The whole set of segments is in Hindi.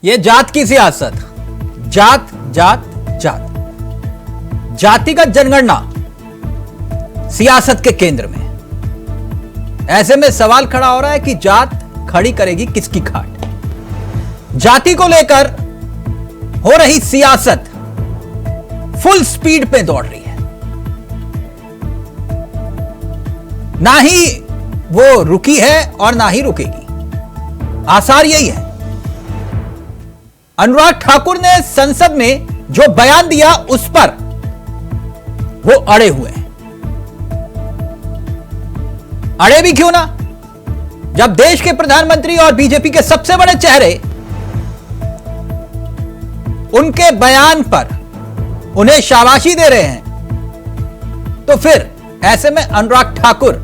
ये जात की सियासत, जात जात जात, जातिगत जनगणना सियासत के केंद्र में। ऐसे में सवाल खड़ा हो रहा है कि जात खड़ी करेगी किसकी खाट। जाति को लेकर हो रही सियासत फुल स्पीड पे दौड़ रही है, ना ही वो रुकी है और ना ही रुकेगी। आसार यही है। अनुराग ठाकुर ने संसद में जो बयान दिया उस पर वो अड़े हुए हैं। अड़े भी क्यों ना, जब देश के प्रधानमंत्री और बीजेपी के सबसे बड़े चेहरे उनके बयान पर उन्हें शाबाशी दे रहे हैं, तो फिर ऐसे में अनुराग ठाकुर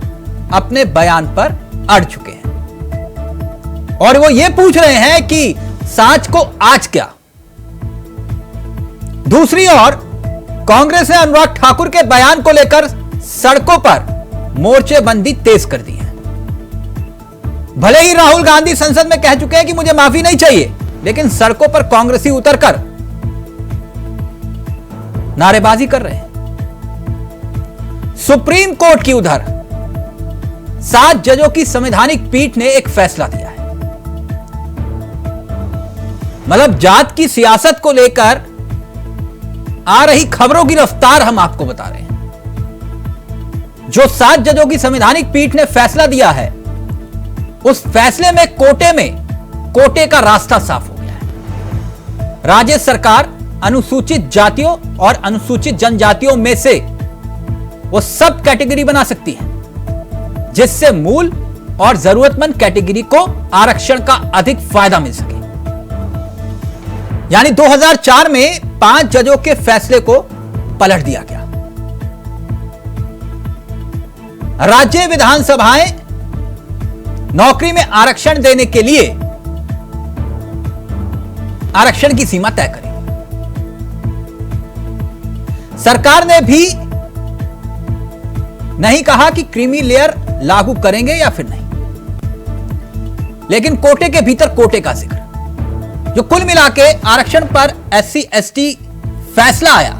अपने बयान पर अड़ चुके हैं और वो ये पूछ रहे हैं कि सांच को आज क्या। दूसरी ओर कांग्रेस ने अनुराग ठाकुर के बयान को लेकर सड़कों पर मोर्चेबंदी तेज कर दी है। भले ही राहुल गांधी संसद में कह चुके हैं कि मुझे माफी नहीं चाहिए, लेकिन सड़कों पर कांग्रेसी उतरकर नारेबाजी कर रहे हैं। सुप्रीम कोर्ट की उधर 7 जजों की संवैधानिक पीठ ने एक फैसला दिया है। मतलब जात की सियासत को लेकर आ रही खबरों की रफ्तार हम आपको बता रहे हैं। जो 7 जजों की संवैधानिक पीठ ने फैसला दिया है, उस फैसले में कोटे का रास्ता साफ हो गया है। राज्य सरकार अनुसूचित जातियों और अनुसूचित जनजातियों में से वो सब कैटेगरी बना सकती है, जिससे मूल और जरूरतमंद कैटेगरी को आरक्षण का अधिक फायदा मिल सके। यानी 2004 में 5 जजों के फैसले को पलट दिया गया। राज्य विधानसभाएं नौकरी में आरक्षण देने के लिए आरक्षण की सीमा तय करेगी। सरकार ने भी नहीं कहा कि क्रीमी लेयर लागू करेंगे या फिर नहीं, लेकिन कोटे के भीतर कोटे का जिक्र। जो कुल मिला के आरक्षण पर SC ST फैसला आया,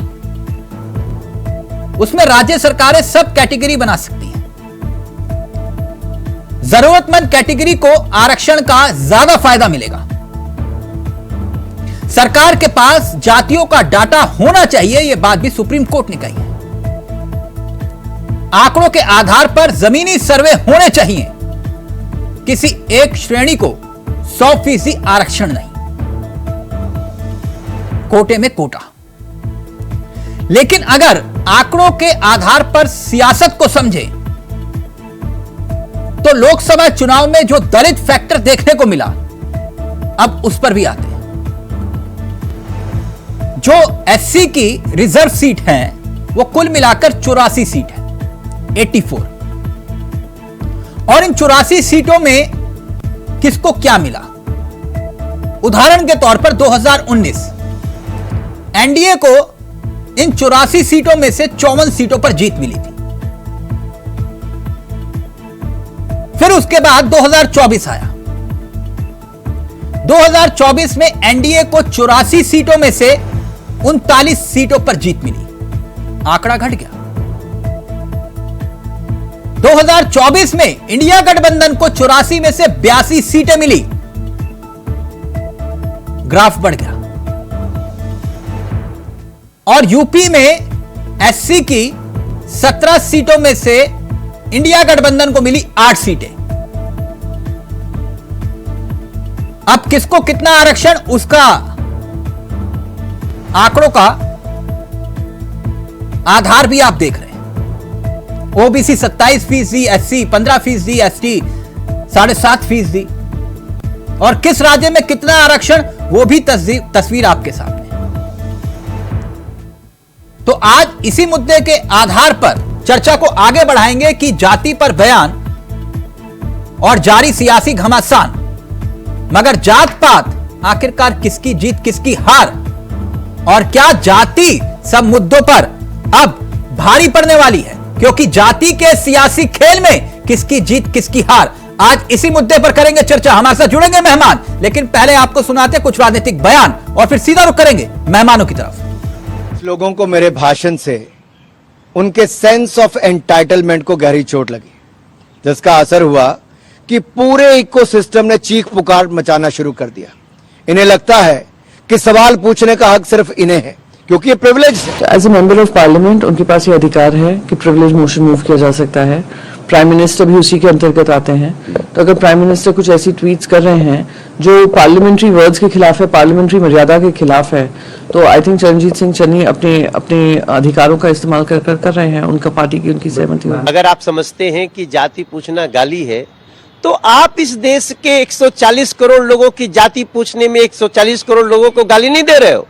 उसमें राज्य सरकारें सब कैटेगरी बना सकती हैं। जरूरतमंद कैटेगरी को आरक्षण का ज्यादा फायदा मिलेगा। सरकार के पास जातियों का डाटा होना चाहिए, यह बात भी सुप्रीम कोर्ट ने कही है। आंकड़ों के आधार पर जमीनी सर्वे होने चाहिए। किसी एक श्रेणी को 100% आरक्षण नहीं, कोटे में कोटा। लेकिन अगर आंकड़ों के आधार पर सियासत को समझे, तो लोकसभा चुनाव में जो दलित फैक्टर देखने को मिला, अब उस पर भी आते हैं। जो SC की रिजर्व सीट है, वो कुल मिलाकर 84 सीट है, 84। और इन 84 सीटों में किसको क्या मिला? उदाहरण के तौर पर 2019 एनडीए को इन 84 सीटों में से 54 सीटों पर जीत मिली थी। फिर उसके बाद 2024 आया। 2024 में एनडीए को 84 सीटों में से 39 सीटों पर जीत मिली, आंकड़ा घट गया। 2024 में इंडिया गठबंधन को 84 में से 82 सीटें मिली, ग्राफ बढ़ गया। और यूपी में SC की 17 सीटों में से इंडिया गठबंधन को मिली 8 सीटें। अब किसको कितना आरक्षण, उसका आंकड़ों का आधार भी आप देख रहे हैं। OBC 27%, SC 15%, ST 7.5%। और किस राज्य में कितना आरक्षण, वो भी तस्वीर आपके सामने। तो आज इसी मुद्दे के आधार पर चर्चा को आगे बढ़ाएंगे कि जाति पर बयान और जारी सियासी घमासान, मगर जात पात आखिरकार किसकी जीत किसकी हार, और क्या जाति सब मुद्दों पर अब भारी पड़ने वाली है, क्योंकि जाति के सियासी खेल में किसकी जीत किसकी हार आज इसी मुद्दे पर करेंगे चर्चा। हमारे साथ जुड़ेंगे मेहमान, लेकिन पहले आपको सुनाते हैं कुछ राजनीतिक बयान और फिर सीधा रुख करेंगे मेहमानों की तरफ। लोगों को मेरे भाषण से उनके सेंस ऑफ एंटाइटलमेंट को गहरी चोट लगी, जिसका असर हुआ कि पूरे इकोसिस्टम ने चीख पुकार मचाना शुरू कर दिया। इन्हें लगता है कि सवाल पूछने का हक सिर्फ इन्हें है, क्योंकि ये प्रिविलेज है। As a member of parliament उनके पास ये अधिकार है कि प्रिविलेज मोशन मूव किया जा सकता है। प्राइम मिनिस्टर भी उसी के अंतर्गत आते हैं। तो अगर प्राइम मिनिस्टर कुछ ऐसी ट्वीट्स कर रहे हैं जो पार्लियामेंट्री वर्ड्स के खिलाफ है, पार्लियामेंट्री मर्यादा के खिलाफ है, तो आई थिंक चरणजीत सिंह चन्नी अपने अधिकारों का इस्तेमाल कर रहे हैं। उनका पार्टी की उनकी सहमति होगी। अगर आप समझते हैं कि जाति पूछना गाली है, तो आप इस देश के 140 करोड़ लोगों की जाति पूछने में 140 करोड़ लोगों को गाली नहीं दे रहे हो।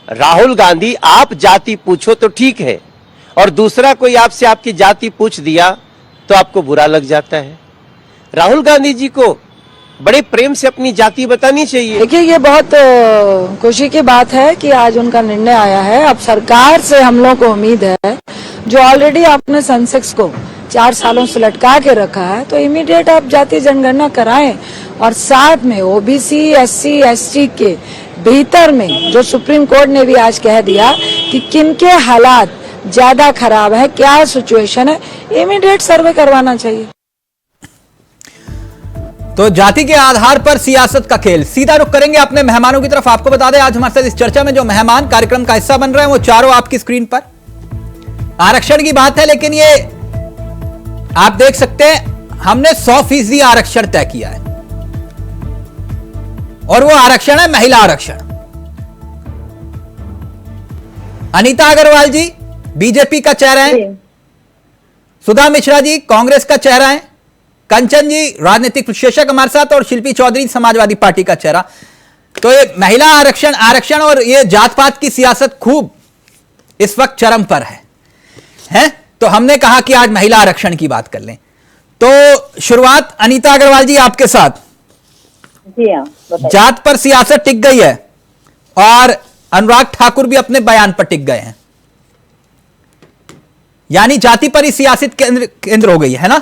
राहुल गांधी, आप जाति पूछो तो ठीक है, और दूसरा कोई आपसे आपकी जाति पूछ दिया तो आपको बुरा लग जाता है। राहुल गांधी जी को बड़े प्रेम से अपनी जाति बतानी चाहिए। देखिए, ये बहुत खुशी की बात है कि आज उनका निर्णय आया है। अब सरकार से हम लोग को उम्मीद है, जो ऑलरेडी आपने सेंसेक्स को 4 सालों से लटका के रखा है, तो इमीडिएट आप जाति जनगणना कराएं और साथ में ओबीसी, एससी, एसटी के भीतर में जो सुप्रीम कोर्ट ने भी आज कह दिया कि किनके हालात ज्यादा खराब है, क्या सिचुएशन है, इमीडिएट सर्वे करवाना चाहिए। तो जाति के आधार पर सियासत का खेल। सीधा रुख करेंगे अपने मेहमानों की तरफ। आपको बता दें, आज हमारे साथ इस चर्चा में जो मेहमान कार्यक्रम का हिस्सा बन रहे हैं वो चारों आपकी स्क्रीन पर। आरक्षण की बात है, लेकिन ये आप देख सकते हैं हमने 100% आरक्षण तय किया है, और वो आरक्षण है महिला आरक्षण। अनीता अग्रवाल जी बीजेपी का चेहरा है, सुधा मिश्रा जी कांग्रेस का चेहरा है, कंचन जी राजनीतिक विश्लेषक हमारे साथ, और शिल्पी चौधरी समाजवादी पार्टी का चेहरा। तो ये महिला आरक्षण और ये जात पात की सियासत खूब इस वक्त चरम पर है? तो हमने कहा कि आज महिला आरक्षण की बात कर लें। तो शुरुआत अनीता अग्रवाल जी आपके साथ। जी हाँ, जात पर सियासत टिक गई है और अनुराग ठाकुर भी अपने बयान पर टिक गए हैं, यानी जाति पर ही सियासत केंद्र हो गई है ना।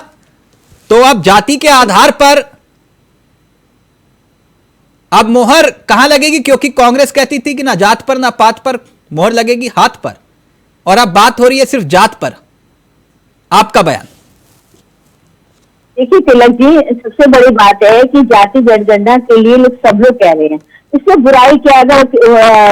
तो अब जाति के आधार पर अब मोहर कहां लगेगी, क्योंकि कांग्रेस कहती थी कि ना जात पर ना पात पर मोहर लगेगी, हाथ पर, और अब बात हो रही है सिर्फ जात पर। आपका बयान। देखिए तिलक जी, सबसे बड़ी बात है कि जाति जनगणना के लिए सब लोग कह रहे हैं, इससे बुराई क्या है? अगर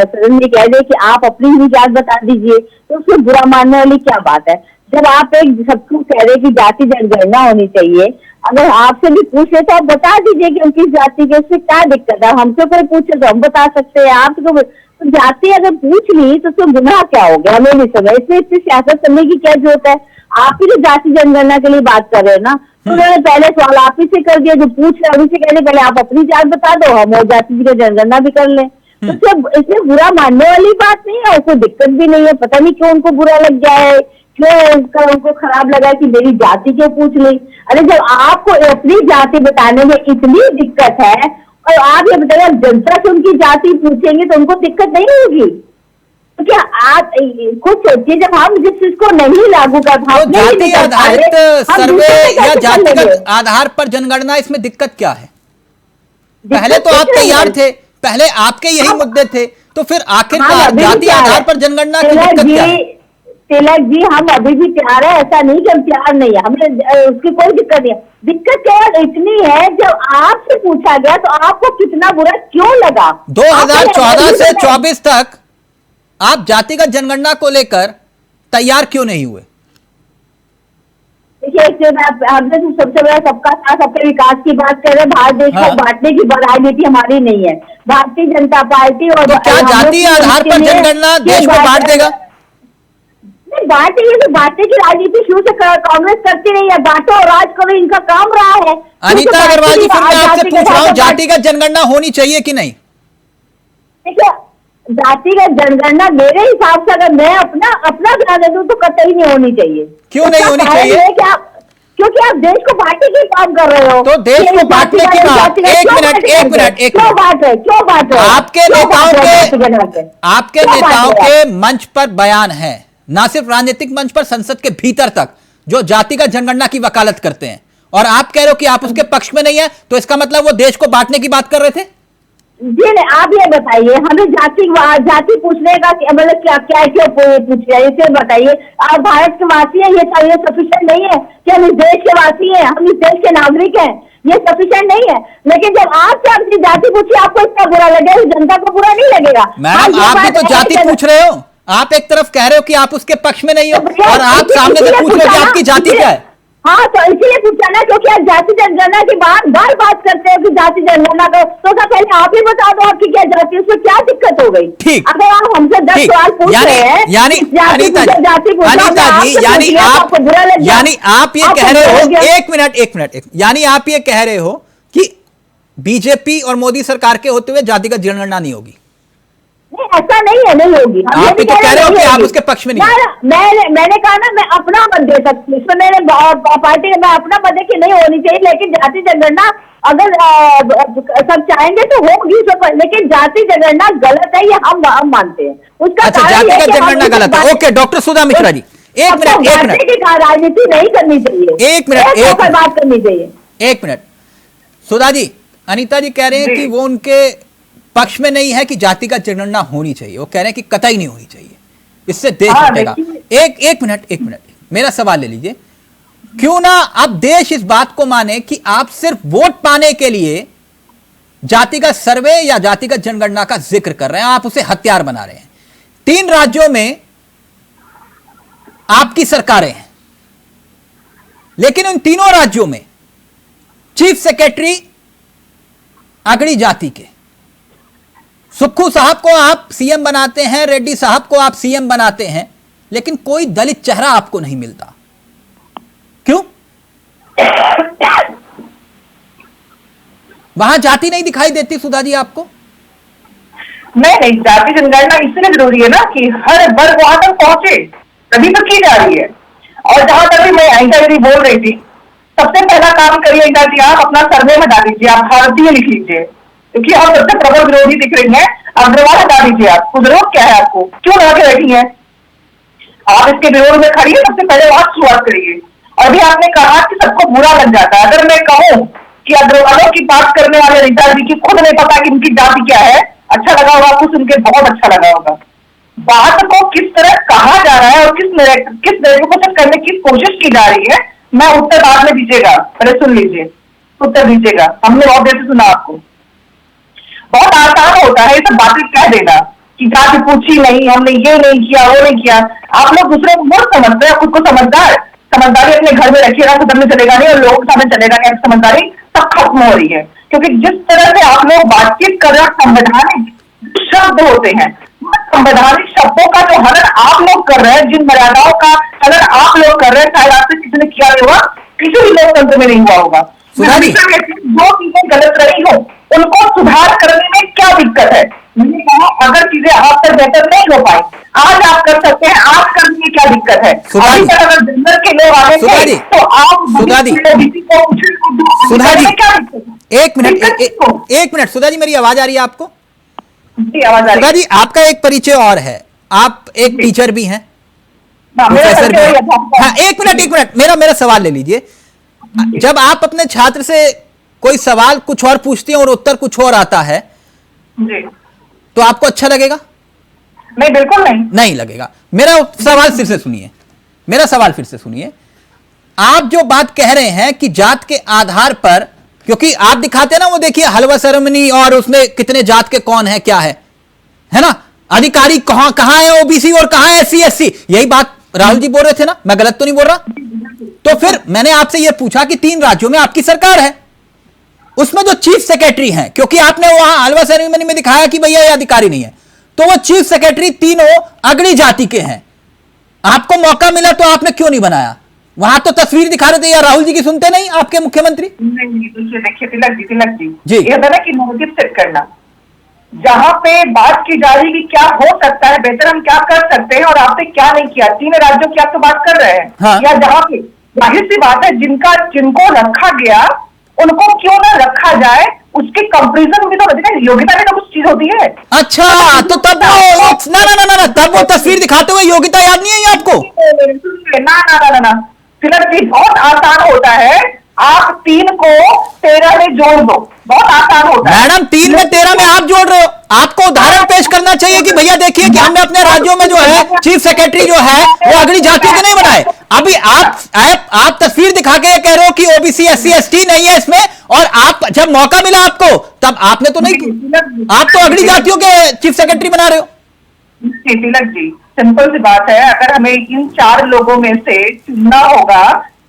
सदन में कह दे कि आप अपनी ही जात बता दीजिए, तो उसमें बुरा मानने वाली क्या बात है? जब आप एक सबको कह रहे कि जाति जनगणना होनी चाहिए, अगर आपसे भी पूछे तो आप बता दीजिए कि उनकी जाति के, उससे क्या दिक्कत है? हमसे कोई पूछे तो हम बता सकते हैं, आपको तो जाति अगर पूछ ली तो उसमें गुनाह क्या हो गया? हमें नहीं समझ। इसमें इतनी सियासत करने की क्या जरूरत है? आप ही तो जाति जनगणना के लिए बात कर रहे हैं ना, तो उन्होंने पहले सवाल आप ही से कर दिया, जो पूछ रहे हैं उनसे कहने पहले आप अपनी जात बता दो, हम और जाति की जनगणना भी कर लें। तो इसमें बुरा मानने वाली बात नहीं है, उसको दिक्कत भी नहीं है। पता नहीं क्यों उनको बुरा लग गया है, क्यों उनको खराब लगा कि मेरी जाति क्यों पूछ ली। अरे जब आपको अपनी जाति बताने में इतनी दिक्कत है, और आप ये बताइए जनता से उनकी जाति पूछेंगे तो उनको दिक्कत नहीं होगी? तो क्या आप खुद सोचिए, जब हम जिस चीज को नहीं लागू कर तो जाति आधारित सर्वे या जातिगत आधार पर जनगणना, इसमें दिक्कत क्या है? पहले तो आप तैयार थे, पहले आपके यही मुद्दे थे, तो फिर आखिरकार जाति आधार पर जनगणना की दिक्कत क्या है? तिलक जी, हम अभी भी तैयार है, ऐसा नहीं कि हम तैयार नहीं है, हमें उसकी कोई दिक्कत नहीं है। दिक्कत केवल इतनी है, जब आपसे पूछा गया तो आपको कितना बुरा क्यों लगा? 2014 से 24 तक आप जातिगत जनगणना को लेकर तैयार क्यों नहीं हुए? देखिए, हमने तो सबसे बड़ा सबका साथ सबके विकास की बात कर रहे हैं। भारत देश को बांटने की राजनीति हमारी नहीं है। भारतीय जनता पार्टी और तो क्या जाति आधार पर जनगणना देश को बांट देगा? बांटेंगे तो बांटने की राजनीति शुरू से कांग्रेस करती रही है, बांटो और राज करो, इनका काम रहा है। अनीता अग्रवाल जी, फिर मैं आपसे पूछ रहा हूँ, जातिगत जनगणना होनी चाहिए कि नहीं? देखिए, जातिगत जनगणना मेरे हिसाब से अगर मैं अपना ध्यान दे दूं तो कतई नहीं होनी चाहिए। क्यों नहीं होनी चाहिए? क्योंकि आप देश को बांटने की काम कर रहे हो। तो देश को बांटने की बात, एक मिनट क्यों बांट रहे? आपके नेताओं के मंच पर बयान है, ना सिर्फ राजनीतिक मंच पर, संसद के भीतर तक, जो जातिगत जनगणना की वकालत करते हैं, और आप कह रहे हो कि आप उसके पक्ष में नहीं है, तो इसका मतलब वो देश को बांटने की बात कर रहे थे? जी नहीं, आप ये बताइए, हमें जाति पूछने का मतलब क्या क्या क्यों पूछ रहे हैं, इसे बताइए। आप भारत के वासी हैं, ये सफिशिएंट नहीं है कि हम इस देश के वासी हैं, हम इस देश के नागरिक हैं, ये सफिशिएंट नहीं है। लेकिन जब आपसे अपनी जाति पूछिए, आपको इतना बुरा लगेगा, जनता को बुरा नहीं लगेगा। मैडम, आप भी तो जाति पूछ रहे हो। आप एक तरफ कह रहे हो कि आप उसके पक्ष में नहीं हो, और आप सामने से पूछ रहे हो कि आपकी जाति क्या है। हाँ, तो इसीलिए पूछा ना, क्योंकि आप जाति जनगणना की बात करते हैं कि जाति जनगणना को, तो क्या पहले आप ही बता दो आपकी क्या जाति, उसमें क्या दिक्कत हो गई? ठीक, अगर आप हमसे 10 सवाल पूछ रहे हैं, यानी अनीता जी, यानी आप ये कह रहे हो, एक मिनट, यानी आप ये कह रहे हो कि बीजेपी और मोदी सरकार के होते हुए जातिगत जनगणना नहीं होगी? नहीं, ऐसा नहीं है, नहीं होगी। आप भी तो कह रहे हो कि आप उसके पक्ष में नहीं। मैंने कहा ना, मैं अपना मत दे सकती, इसमें मेरे पार्टी में मैं अपना मत दे कि नहीं होनी चाहिए, लेकिन जाति जनगणना अगर सब चाहेंगे तो होगी, लेकिन जाति जनगणना गलत है, ये हम मानते हैं। उसका अच्छा, जातिगत जनगणना गलत है। ओके, डॉक्टर सुधा मिश्रा जी, एक मिनट, राजनीति नहीं करनी चाहिए, एक मिनट बात करनी चाहिए। एक मिनट, सुधा जी, अनीता जी कह रहे हैं कि वो उनके पक्ष में नहीं है कि जातिगत जनगणना होनी चाहिए, वो कह रहे हैं कि कतई नहीं होनी चाहिए, इससे देश हटेगा। एक मिनट, मेरा सवाल ले लीजिए। क्यों ना अब देश इस बात को माने कि आप सिर्फ वोट पाने के लिए जातिगत सर्वे या जातिगत जनगणना का जिक्र कर रहे हैं, आप उसे हथियार बना रहे हैं। 3 राज्यों में आपकी सरकारें हैं, लेकिन उन तीनों राज्यों में चीफ सेक्रेटरी अगड़ी जाति के, सुक्खू साहब को आप सीएम बनाते हैं, रेड्डी साहब को आप सीएम बनाते हैं, लेकिन कोई दलित चेहरा आपको नहीं मिलता। क्यों? वहां जाति नहीं दिखाई देती सुधा जी आपको? नहीं, जाति जनगणना इसलिए जरूरी है ना कि हर वर्ग वहां तक पहुंचे, तभी तो की जा रही है। और जहां तक भी मैं अनीता जी बोल रही थी, सबसे पहला काम करिए अनीता जी, आप अपना सर्वे में डाल दीजिए, आप भारतीय लिख लीजिए, क्योंकि हम सबसे प्रबल विरोधी दिख रही हैं। अग्रवाल हटा दीजिए, आपको जरूरत क्या है, आपको क्यों लगा के बैठी है? आप इसके विरोध में खड़ी है, सबसे पहले वहां शुरुआत करिए। और भी आपने कहा कि सबको बुरा लग जाता है। अगर मैं कहूं कि अग्रवालों की बात करने वाले अनीता जी की खुद नहीं पता कि उनकी जाति क्या है, अच्छा लगा होगा आपको सुन के, बहुत अच्छा लगा होगा। बात को किस तरह कहा जा रहा है और किस नैरेटिव को सेट करने की कोशिश की जा रही है, मैं उत्तर बाद में दीजिएगा, पहले सुन लीजिए, उत्तर दीजिएगा। हमने बहुत देर से सुना आपको। बहुत आसान होता है ये सब बातें कह देना कि जाति पूछी नहीं, हमने ये नहीं किया, वो नहीं किया। आप लोग दूसरे को बहुत समझते हैं, खुद को समझदारी अपने घर में रखिएगा, खुद में चलेगा नहीं, और लोगों के सामने चलेगा नहीं। समझदारी सब खत्म हो रही है, क्योंकि जिस तरह से आप लोग बातचीत कर रहे हैं, संवैधानिक शब्द होते हैं, संवैधानिक शब्दों का जो हनन आप लोग कर रहे हैं, जिन मर्यादाओं का हनन आप लोग कर रहे हैं, शायद आपसे किसी ने किया नहीं होगा, किसी भी लोकतंत्र में नहीं हुआ होगा। जो चीजें गलत रही हो उनको सुधार करने में क्या दिक्कत है? मैंने कहा अगर चीजें आप तक बेहतर नहीं हो पाई, आज आप कर सकते हैं, आज करने में क्या दिक्कत है? अभी तक अगर जनरल के लोग आगे थे तो आप सुधा जी, एक मिनट सुधा जी, मेरी आवाज आ रही है आपको? जी, आवाज आ रही है। सुधा जी, आपका एक परिचय और है, आप एक टीचर भी हैं, प्रोफेसर भी हैं। हाँ, एक मिनट, मेरा सवाल ले लीजिए। जब आप अपने छात्र से कोई सवाल कुछ और पूछते हैं और उत्तर कुछ और आता है जी, तो आपको अच्छा लगेगा? नहीं, बिल्कुल नहीं लगेगा। मेरा सवाल फिर से सुनिए। आप जो बात कह रहे हैं कि जात के आधार पर, क्योंकि आप दिखाते हैं ना, वो देखिए हलवा सेरेमनी, और उसमें कितने जात के कौन है, क्या है ना, अधिकारी कहां है ओबीसी और कहां है एससी एससी, यही बात राहुल जी बोल रहे थे ना, मैं गलत तो नहीं बोल रहा? तो फिर मैंने आपसे यह पूछा कि 3 राज्यों में आपकी सरकार है, उसमें जो चीफ सेक्रेटरी हैं, क्योंकि आपने वहां हलवा सेरेमनी में दिखाया कि भैया ये अधिकारी नहीं है, तो वो चीफ सेक्रेटरी तीनों अगड़ी जाति के हैं। आपको मौका मिला तो आपने क्यों नहीं बनाया? वहां तो तस्वीर दिखा रहे थे, या राहुल जी की सुनते नहीं आपके मुख्यमंत्री? नहीं, देखिए तिलक जी, ये होता है कि नैरेटिव सेट करना, जहां पे बात की जा रही कि क्या हो सकता है, बेहतर हम क्या कर सकते हैं, और आपने क्या नहीं किया। 3 राज्यों की आप तो बात कर रहे हैं। हाँ। या जहां पे जाहिर सी बात है जिनको रखा गया उनको क्यों ना रखा जाए, उसके कंपैरिजन में तो योग्यता की तो कुछ चीज होती है। अच्छा, तो तब ना तब वो तस्वीर दिखाते हुए योग्यता याद नहीं आई आपको? ना तिलक जी, बहुत आसान होता है। आप 3 को 13 में जोड़ दो, बहुत आसान होता है। मैडम 3 में 13 में आप जोड़ रहे हो। आपको उदाहरण पेश करना चाहिए कि भैया देखिए कि हमने अपने राज्यों में जो है चीफ सेक्रेटरी जो है वो अगली जातियों के नहीं बनाए। अभी आप तस्वीर दिखा के ये कह रहे हो कि ओबीसी SC ST नहीं है इसमें, और आप जब मौका मिला आपको तब आपने तो नहीं, आप तो अगली जातियों के चीफ सेक्रेटरी बना रहे हो। तिलक जी, सिंपल सी बात है, अगर हमें इन 4 लोगों में से चुनना होगा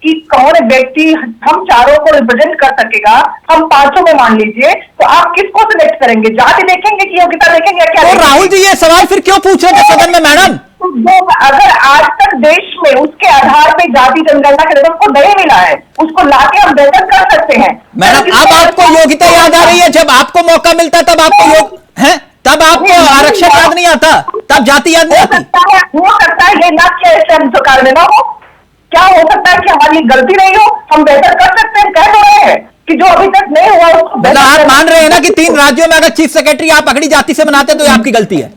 कि कौन व्यक्ति हम चारों को रिप्रेजेंट कर सकेगा, हम 5 में मान लीजिए, तो आप किसको सिलेक्ट करेंगे? जाति देखेंगे कि योग्यता देखेंगे या क्या? तो राहुल जी ये सवाल फिर क्यों पूछ रहे थे सदन में मैडम? जो अगर आज तक देश में उसके आधार पे जाति जनगणना के रिजल्ट को नहीं मिला है, उसको लाके हम बेहतर कर सकते हैं। मैडम अब आपको योग्यता याद आ रही है, जब आपको मौका मिलता है तब आपको है, तब आपको आरक्षण याद नहीं आता, तब जाति याद नहीं आती। हो सकता है ये ना कि ऐसे हम सरकार में ना हो, क्या हो सकता है कि हमारी गलती नहीं हो, हम बेहतर कर सकते हैं, कह तो रहे हैं कि जो अभी तक नहीं हुआ उसको मतलब आप मान रहे हैं ना कि 3 राज्यों में अगर चीफ सेक्रेटरी आप अगली जाति से बनाते तो ये आपकी गलती है?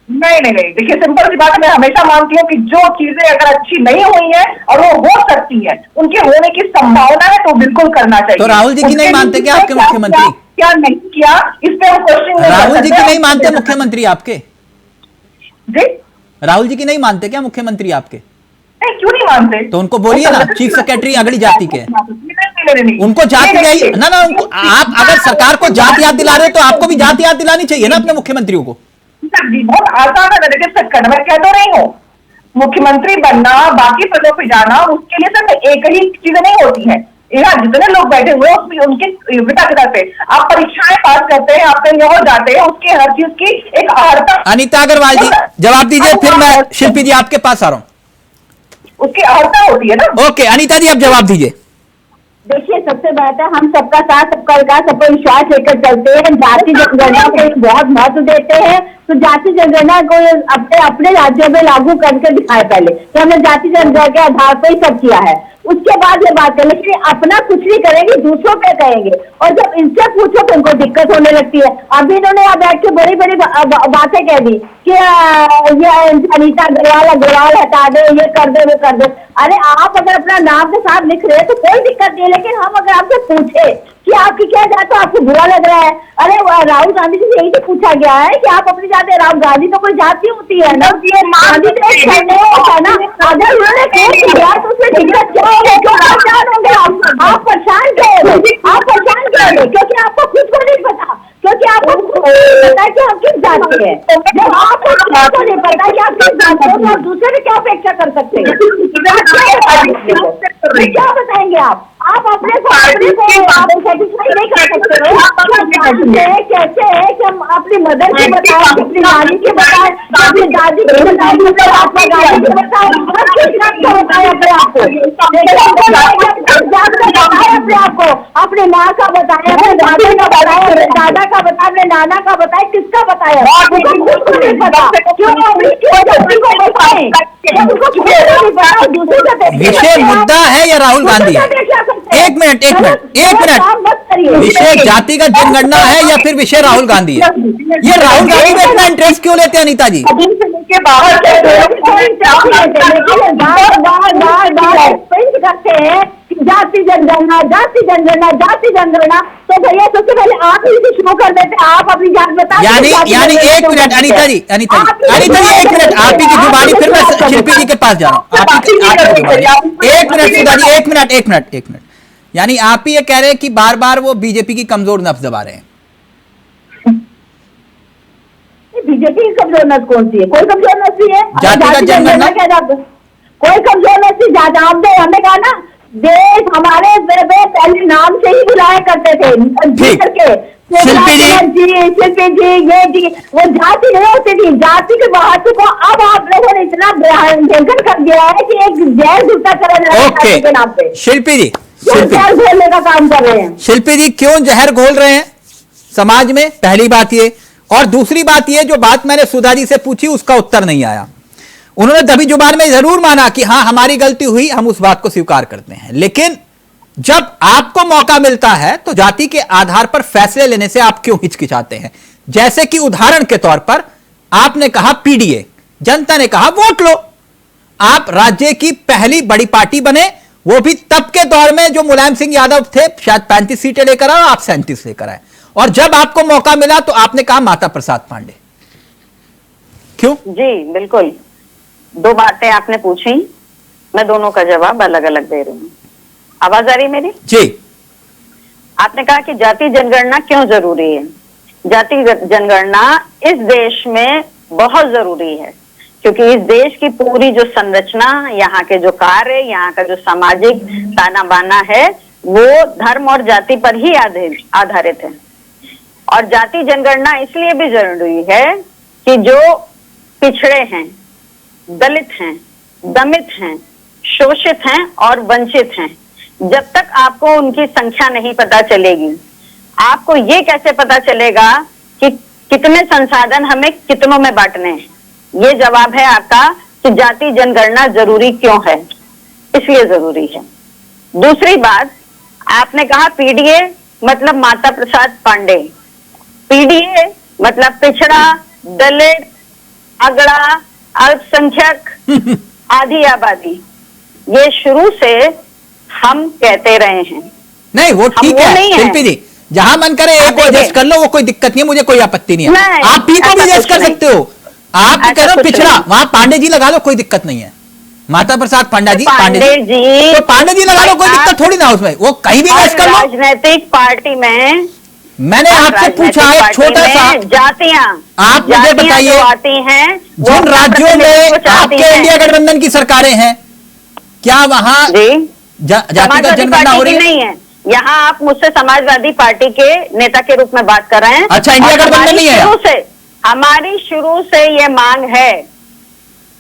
नहीं, देखिए सिंपल सी बात है, मैं हमेशा मानती हूँ कि जो चीजें अगर अच्छी नहीं हुई है और वो हो सकती है, उनके होने की संभावना है, तो बिल्कुल करना चाहिए। तो राहुल जी की नहीं मानते क्या आपके मुख्यमंत्री? क्या नहीं किया इस पे हम क्वेश्चन। राहुल जी की नहीं मानते मुख्यमंत्री आपके? जी राहुल जी की नहीं मानते क्या मुख्यमंत्री आपके? नहीं, क्यों नहीं मानते? तो उनको बोलिए ना चीफ सेक्रेटरी अगली जाति के, उनको जाति नहीं ना उनको, आप अगर सरकार को जात याद दिला रहे हो तो आपको भी जात याद दिलानी चाहिए ना अपने मुख्यमंत्रियों को। जी बहुत आसान है, देखिए सेट करना, मैं कह तो रही हूँ मुख्यमंत्री बनना, बाकी पदों पे जाना, उसके लिए सिर्फ एक ही चीजें नहीं होती है। यहाँ जितने लोग बैठे हुए हैं उसमें उनकी योग्यता के पे आप परीक्षाएं पास करते हैं, आप कहीं और जाते हैं, उसकी हर चीज की एक अर्हता। अनीता अग्रवाल जी जवाब दीजिए, फिर मैं शिल्पी जी आपके पास आ रहा हूं। उसकी अर्हता होती है ना। ओके अनीता जी अब जवाब दीजिए। देखिए, सबसे बात है, हम सबका साथ, सबका विकास, सबका विश्वास लेकर चलते हैं। जाति जनगणना को बहुत महत्व देते हैं, तो जाति जनगणना को अपने राज्यों में लागू करके दिखाए पहले कि हमने जाति जनगणना के आधार पर ही सब किया है, उसके बाद ये बात है। लेकिन अपना कुछ नहीं करेंगे, दूसरों पे कहेंगे, और जब इनसे पूछो तो उनको दिक्कत होने लगती है। अभी इन्होंने यहाँ बैठ के बड़ी बड़ी बातें कह दी कि ये अनीता अग्रवाल हटा दे, ये कर दे, वो कर दे। अरे आप अगर अपना नाम के साथ लिख रहे हैं तो कोई दिक्कत नहीं है, लेकिन हम अगर आपसे पूछे कि आपकी क्या जात, तो आपको बुरा लग रहा है। अरे राहुल गांधी जी से यही तो पूछा गया है कि आप अपनी जात है। राहुल गांधी तो कोई जाति होती है ना, गांधी तो एक नहीं होता ना। अगर उन्होंने किया तो उसमें दिक्कत क्या होगी? क्यों परेशान होंगे आप परेशान क्यों होंगे? आप परेशान क्यों होंगे? क्योंकि आपको खुद को नहीं पता, क्योंकि आपको पता है कि हम किस जात के हैं। जब आपको खुद को नहीं पता कि आप किस जात के हो तो आप दूसरे में क्या अपेक्षा कर सकते हैं? क्या बताएंगे आप अपने को सेटिस्फाई नहीं कर सकते हो? कैसे है कि हम अपनी मदर की बताएं, अपनी नानी की बताएं, अपनी दादी की बताएं, महात्मा गांधी की बताएं, हर किस जात का बताएं अपने आप को, अपने आप को, अपने माँ का बताएं, अपने दादी का बताएं, अपने दादा का बताएं, अपने नाना का बताएं, किसका बताएं? खुद को नहीं पता, क्यों जाति को बताएं? विषय मुद्दा है या राहुल गांधी है? एक मिनट विषय जातिगत जनगणना है या फिर विषय राहुल गांधी है? ये राहुल गांधी में इतना इंटरेस्ट क्यों लेते हैं अनीता जी? करते हैं जाति जनगणना, जाति जनगणना, जाति जनगणना, तो भैया सबसे पहले आप ही शुरू कर देते, आप अपनी जात बता। यानी एक मिनट अनीता जी एक मिनट, आप ही की जुबानी, फिर मैं शिल्पी जी के पास जा रहा हूँ। एक मिनट सुधा जी, एक मिनट, यानी आप ही ये कह रहे हैं कि बार बार वो बीजेपी की कमजोर नफ्स दबा रहे हैं। बीजेपी की कमजोर नस कौन सी है? कोई कमजोर नस नहीं है। जातिगत जनगणना क्या जाता, कोई कमजोर नस नहीं। हमने कहा ना, देश हमारे पहले नाम से ही बुलाया करते थे शिल्पी जी, ये जी, वो जाति नहीं होती थी, जाति के बाहर को अब आप लोगों ने इतना भयंकर कर दिया है कि एक जहर जुटा कर के नाम पे शिल्पी जी जहर घोलने का काम कर रहे हैं। शिल्पी जी क्यों जहर घोल रहे हैं समाज में? पहली बात ये, और दूसरी बात ये, जो बात मैंने सुधा जी से पूछी उसका उत्तर नहीं आया। उन्होंने दबी जुबान में जरूर माना कि हां हमारी गलती हुई, हम उस बात को स्वीकार करते हैं, लेकिन जब आपको मौका मिलता है तो जाति के आधार पर फैसले लेने से आप क्यों हिचकिचाते हैं? जैसे कि उदाहरण के तौर पर आपने कहा पीडीए, जनता ने कहा वोट लो, आप राज्य की पहली बड़ी पार्टी बने वो भी तब के दौर में जो मुलायम सिंह यादव थे, शायद 35 सीटें लेकर आए और आप 37 लेकर आए, और जब आपको मौका मिला तो आपने कहा माता प्रसाद पांडे। क्यों? जी बिल्कुल, दो बातें आपने पूछी, मैं दोनों का जवाब अलग अलग दे रही हूँ। आवाज आ रही मेरी? जी। आपने कहा कि जाति जनगणना क्यों जरूरी है। जाति जनगणना इस देश में बहुत जरूरी है, क्योंकि इस देश की पूरी जो संरचना, यहाँ के जो कार्य, यहाँ का जो सामाजिक ताना बाना है, वो धर्म और जाति पर ही आधारित है। और जाति जनगणना इसलिए भी जरूरी है कि जो पिछड़े हैं, दलित हैं, दमित हैं, शोषित हैं और वंचित हैं, जब तक आपको उनकी संख्या नहीं पता चलेगी, आपको ये कैसे पता चलेगा कि कितने संसाधन हमें कितनों में बांटने हैं। ये जवाब है आपका कि जाति जनगणना जरूरी क्यों है, इसलिए जरूरी है। दूसरी बात, आपने कहा पीडीए मतलब माता प्रसाद पांडे। पीडीए मतलब पिछड़ा, दलित, अगड़ा, अल्पसंख्यक, आधी आबादी। ये शुरू से हम कहते रहे हैं। नहीं, वो ठीक है शिल्पी जी, जहां मन करे एक को एडजस्ट कर लो, वो कोई दिक्कत नहीं है, मुझे कोई आपत्ति नहीं है। आप पी को भी एडजस्ट कर सकते हो। आप कह रहे हो पिछड़ा, वहां पांडे जी लगा लो, कोई दिक्कत नहीं है। माता प्रसाद पांडे जी, तो पांडे जी लगा लो, कोई दिक्कत थोड़ी ना उसमें, वो कहीं भी एडजस्ट कर लो। राजनीतिक पार्टी में मैंने आपसे पूछा एक छोटा सा, जातियां आप मुझे बताइए, आती हैं जिन राज्यों में आपके इंडिया गठबंधन की सरकारें हैं, क्या वहां जातिगत जनगणना हो रही नहीं है? यहाँ आप मुझसे समाजवादी पार्टी के नेता के रूप में बात कर रहे हैं। अच्छा, इंडिया गठबंधन नहीं है? हमारी शुरू से ये मांग है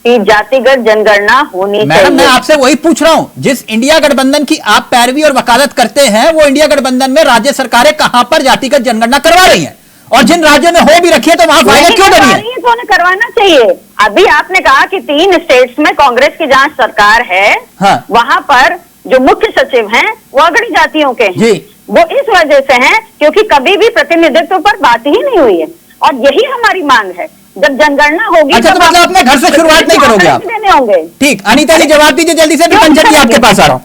कि जातिगत जनगणना होनी चाहिए। मैडम, मैं आपसे वही पूछ रहा हूं, जिस इंडिया गठबंधन की आप पैरवी और वकालत करते हैं, वो इंडिया गठबंधन में राज्य सरकारें कहां पर जातिगत जनगणना करवा रही हैं? और जिन राज्यों में हो भी रखी है तो वहां फायदा क्यों नहीं है? तो उन्हें करवाना चाहिए। अभी आपने कहा कि 3 स्टेट्स में कांग्रेस की जहां सरकार है, हाँ। वहां पर जो मुख्य सचिव हैं वो अगड़ी जातियों के हैं। वो इस वजह से हैं क्योंकि कभी भी प्रतिनिधित्व पर बात ही नहीं हुई है, और यही हमारी मांग है। जब जनगणना होगी, अच्छा, तो मतलब अपने घर से शुरुआत नहीं करोगे आप? देने होंगे। ठीक, अनीता जी जवाब दीजिए जल्दी से, कंचन जी आपके पास आ रहा हूं।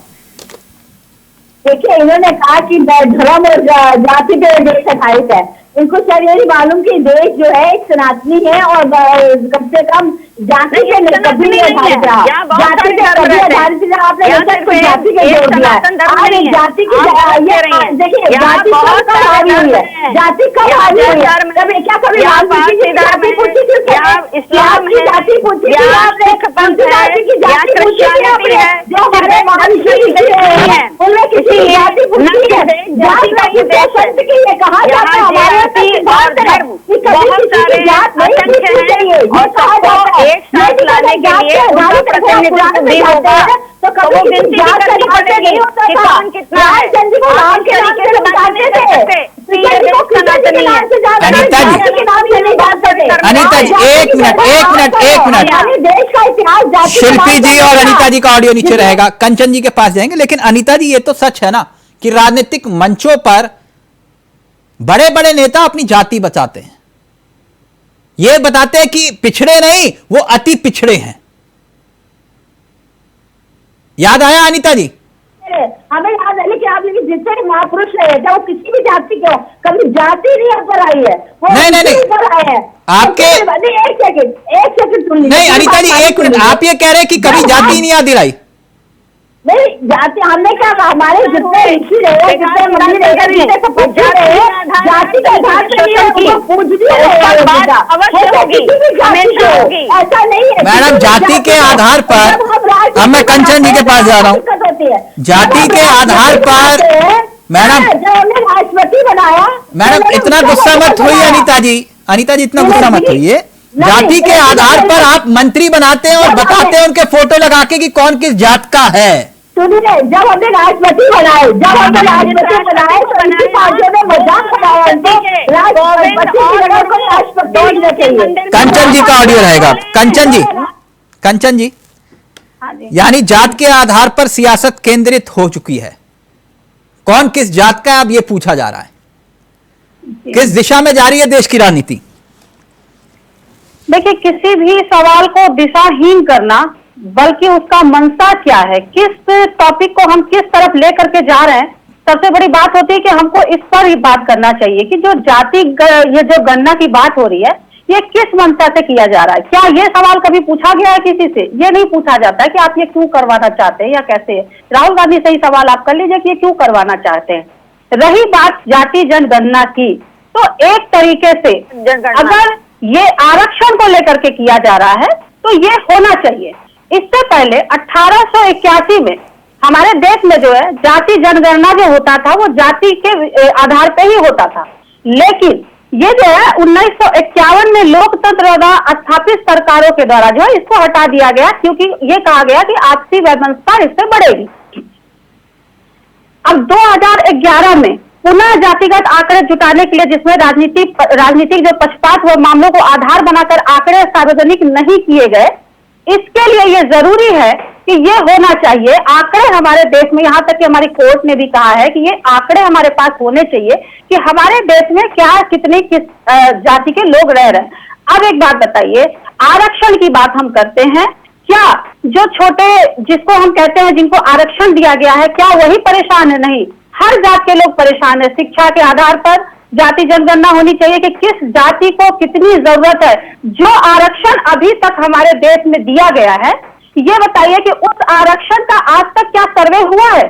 देखिए, इन्होंने कहा कि धर्म और जाति पे देश आधारित है। इनको शायद ये नहीं मालूम कि देश जो है एक सनातनी है और कम से कम जाति के कभी नहीं आधारित रहा। जाति के कभी आधारित रहा, आपने कोई जाति के जोड़ दिया। आज जाति की देखिए, जाति कब आ रही है, जाति कब आ रही है? कभी क्या कभी राजनीति की जाति पूछी थी, इस्लाम की जाति पूछी थी आपने, जाति की जाति पूछी थी आपने? जो हमारे महर्षि है उनमें किसी जाति पूछी है? जाति का किसी संत के लिए कहा जाता है हमारे और धर्म बहुत सारे असंख्य हैं, और सबको एक साथ लाने के लिए उनका प्रतिनिधित्व भी होगा, तो वो गिनती भी करनी पड़ेगी कि कौन कितना है। आप किस तरीके से बताते थे? अनीता जी एक मिनट, देश का इतिहास शिल्पी जी और अनीता जी का ऑडियो नीचे रहेगा, कंचन जी के पास जाएंगे। लेकिन अनीता जी, ये तो सच है ना कि राजनीतिक मंचों पर बड़े बड़े नेता अपनी जाति बचाते हैं, ये बताते हैं कि पिछड़े नहीं, वो अति पिछड़े हैं। याद आया अनीता जी? हमें याद है, लेकिन आप जितने महापुरुष रहे थे वो किसी भी जाति के, कभी जाति नहीं ऊपर आई है, वो नहीं ऊपर आए हैं आपके। एक सेकंड सुन लीजिए। नहीं अनीता जी, एक मिनट, आप ये कह रहे हैं कि कभी जाति नहीं याद दिलाई? नहीं, जाति हमने क्या, हमारे जितने ऋषि रहे, जितने मुनि रहे, जितने तपस्वी रहे, जाति के आधार पर पूज भी ऐसा नहीं है। मैडम, जाति के आधार पर, अब मैं कंचन जी के पास जा रहा हूँ, जाति के आधार पर मैडम, जब हमने राष्ट्रपति बनाया, मैडम इतना गुस्सा मत होइए अनीता जी, अनीता जी इतना गुस्सा मत होइए। जाति के आधार पर आप मंत्री बनाते हैं और बताते हैं उनके फोटो लगा के कि कौन किस जात का है। सुनिए, जब हमने राष्ट्रपति बनाए, तो इसी पार्टियों ने मजाक बनाया, कंचन जी का ऑडियो रहेगा। कंचन जी, यानी जात के आधार पर सियासत केंद्रित हो चुकी है, कौन किस जात का, अब ये पूछा जा रहा है, किस दिशा में जा रही है देश की राजनीति? देखिए, किसी भी सवाल को दिशाहीन करना बल्कि उसका मंशा क्या है, किस टॉपिक को हम किस तरफ लेकर के जा रहे हैं। सबसे बड़ी बात होती है कि हमको इस पर ही बात करना चाहिए कि जो ये जो गणना की बात हो रही है, ये किस मंशा से किया जा रहा है। क्या ये सवाल कभी पूछा गया है किसी से? ये नहीं पूछा जाता है कि आप ये क्यों करवाना चाहते हैं या कैसे है। राहुल गांधी से ही सवाल आप कर लीजिए कि ये क्यों करवाना चाहते हैं। रही बात जाति जनगणना की, तो एक तरीके से अगर ये आरक्षण को लेकर के किया जा रहा है तो ये होना चाहिए। इससे पहले 1881 में हमारे देश में जो है जाति जनगणना जो होता था वो जाति के आधार पे ही होता था, लेकिन ये जो है 1951 में लोकतंत्र द्वारा स्थापित सरकारों के द्वारा जो है इसको हटा दिया गया, क्योंकि ये कहा गया कि आपसी वैमनस्यता इससे बढ़ेगी। अब 2011 में पुनः जातिगत आंकड़े जुटाने के लिए, जिसमें राजनीतिक जो पक्षपात व मामलों को आधार बनाकर आंकड़े सार्वजनिक नहीं किए गए, इसके लिए ये जरूरी है कि ये होना चाहिए। आंकड़े हमारे देश में, यहाँ तक कि हमारी कोर्ट ने भी कहा है कि ये आंकड़े हमारे पास होने चाहिए कि हमारे देश में क्या कितने किस जाति के लोग रह रहे हैं। अब एक बात बताइए, आरक्षण की बात हम करते हैं, क्या जो छोटे जिसको हम कहते हैं जिनको आरक्षण दिया गया है, क्या वही परेशान है? नहीं, हर जात के लोग परेशान है। शिक्षा के आधार पर जाति जनगणना होनी चाहिए कि किस जाति को कितनी जरूरत है। जो आरक्षण अभी तक हमारे देश में दिया गया है, ये बताइए कि उस आरक्षण का आज तक क्या सर्वे हुआ है?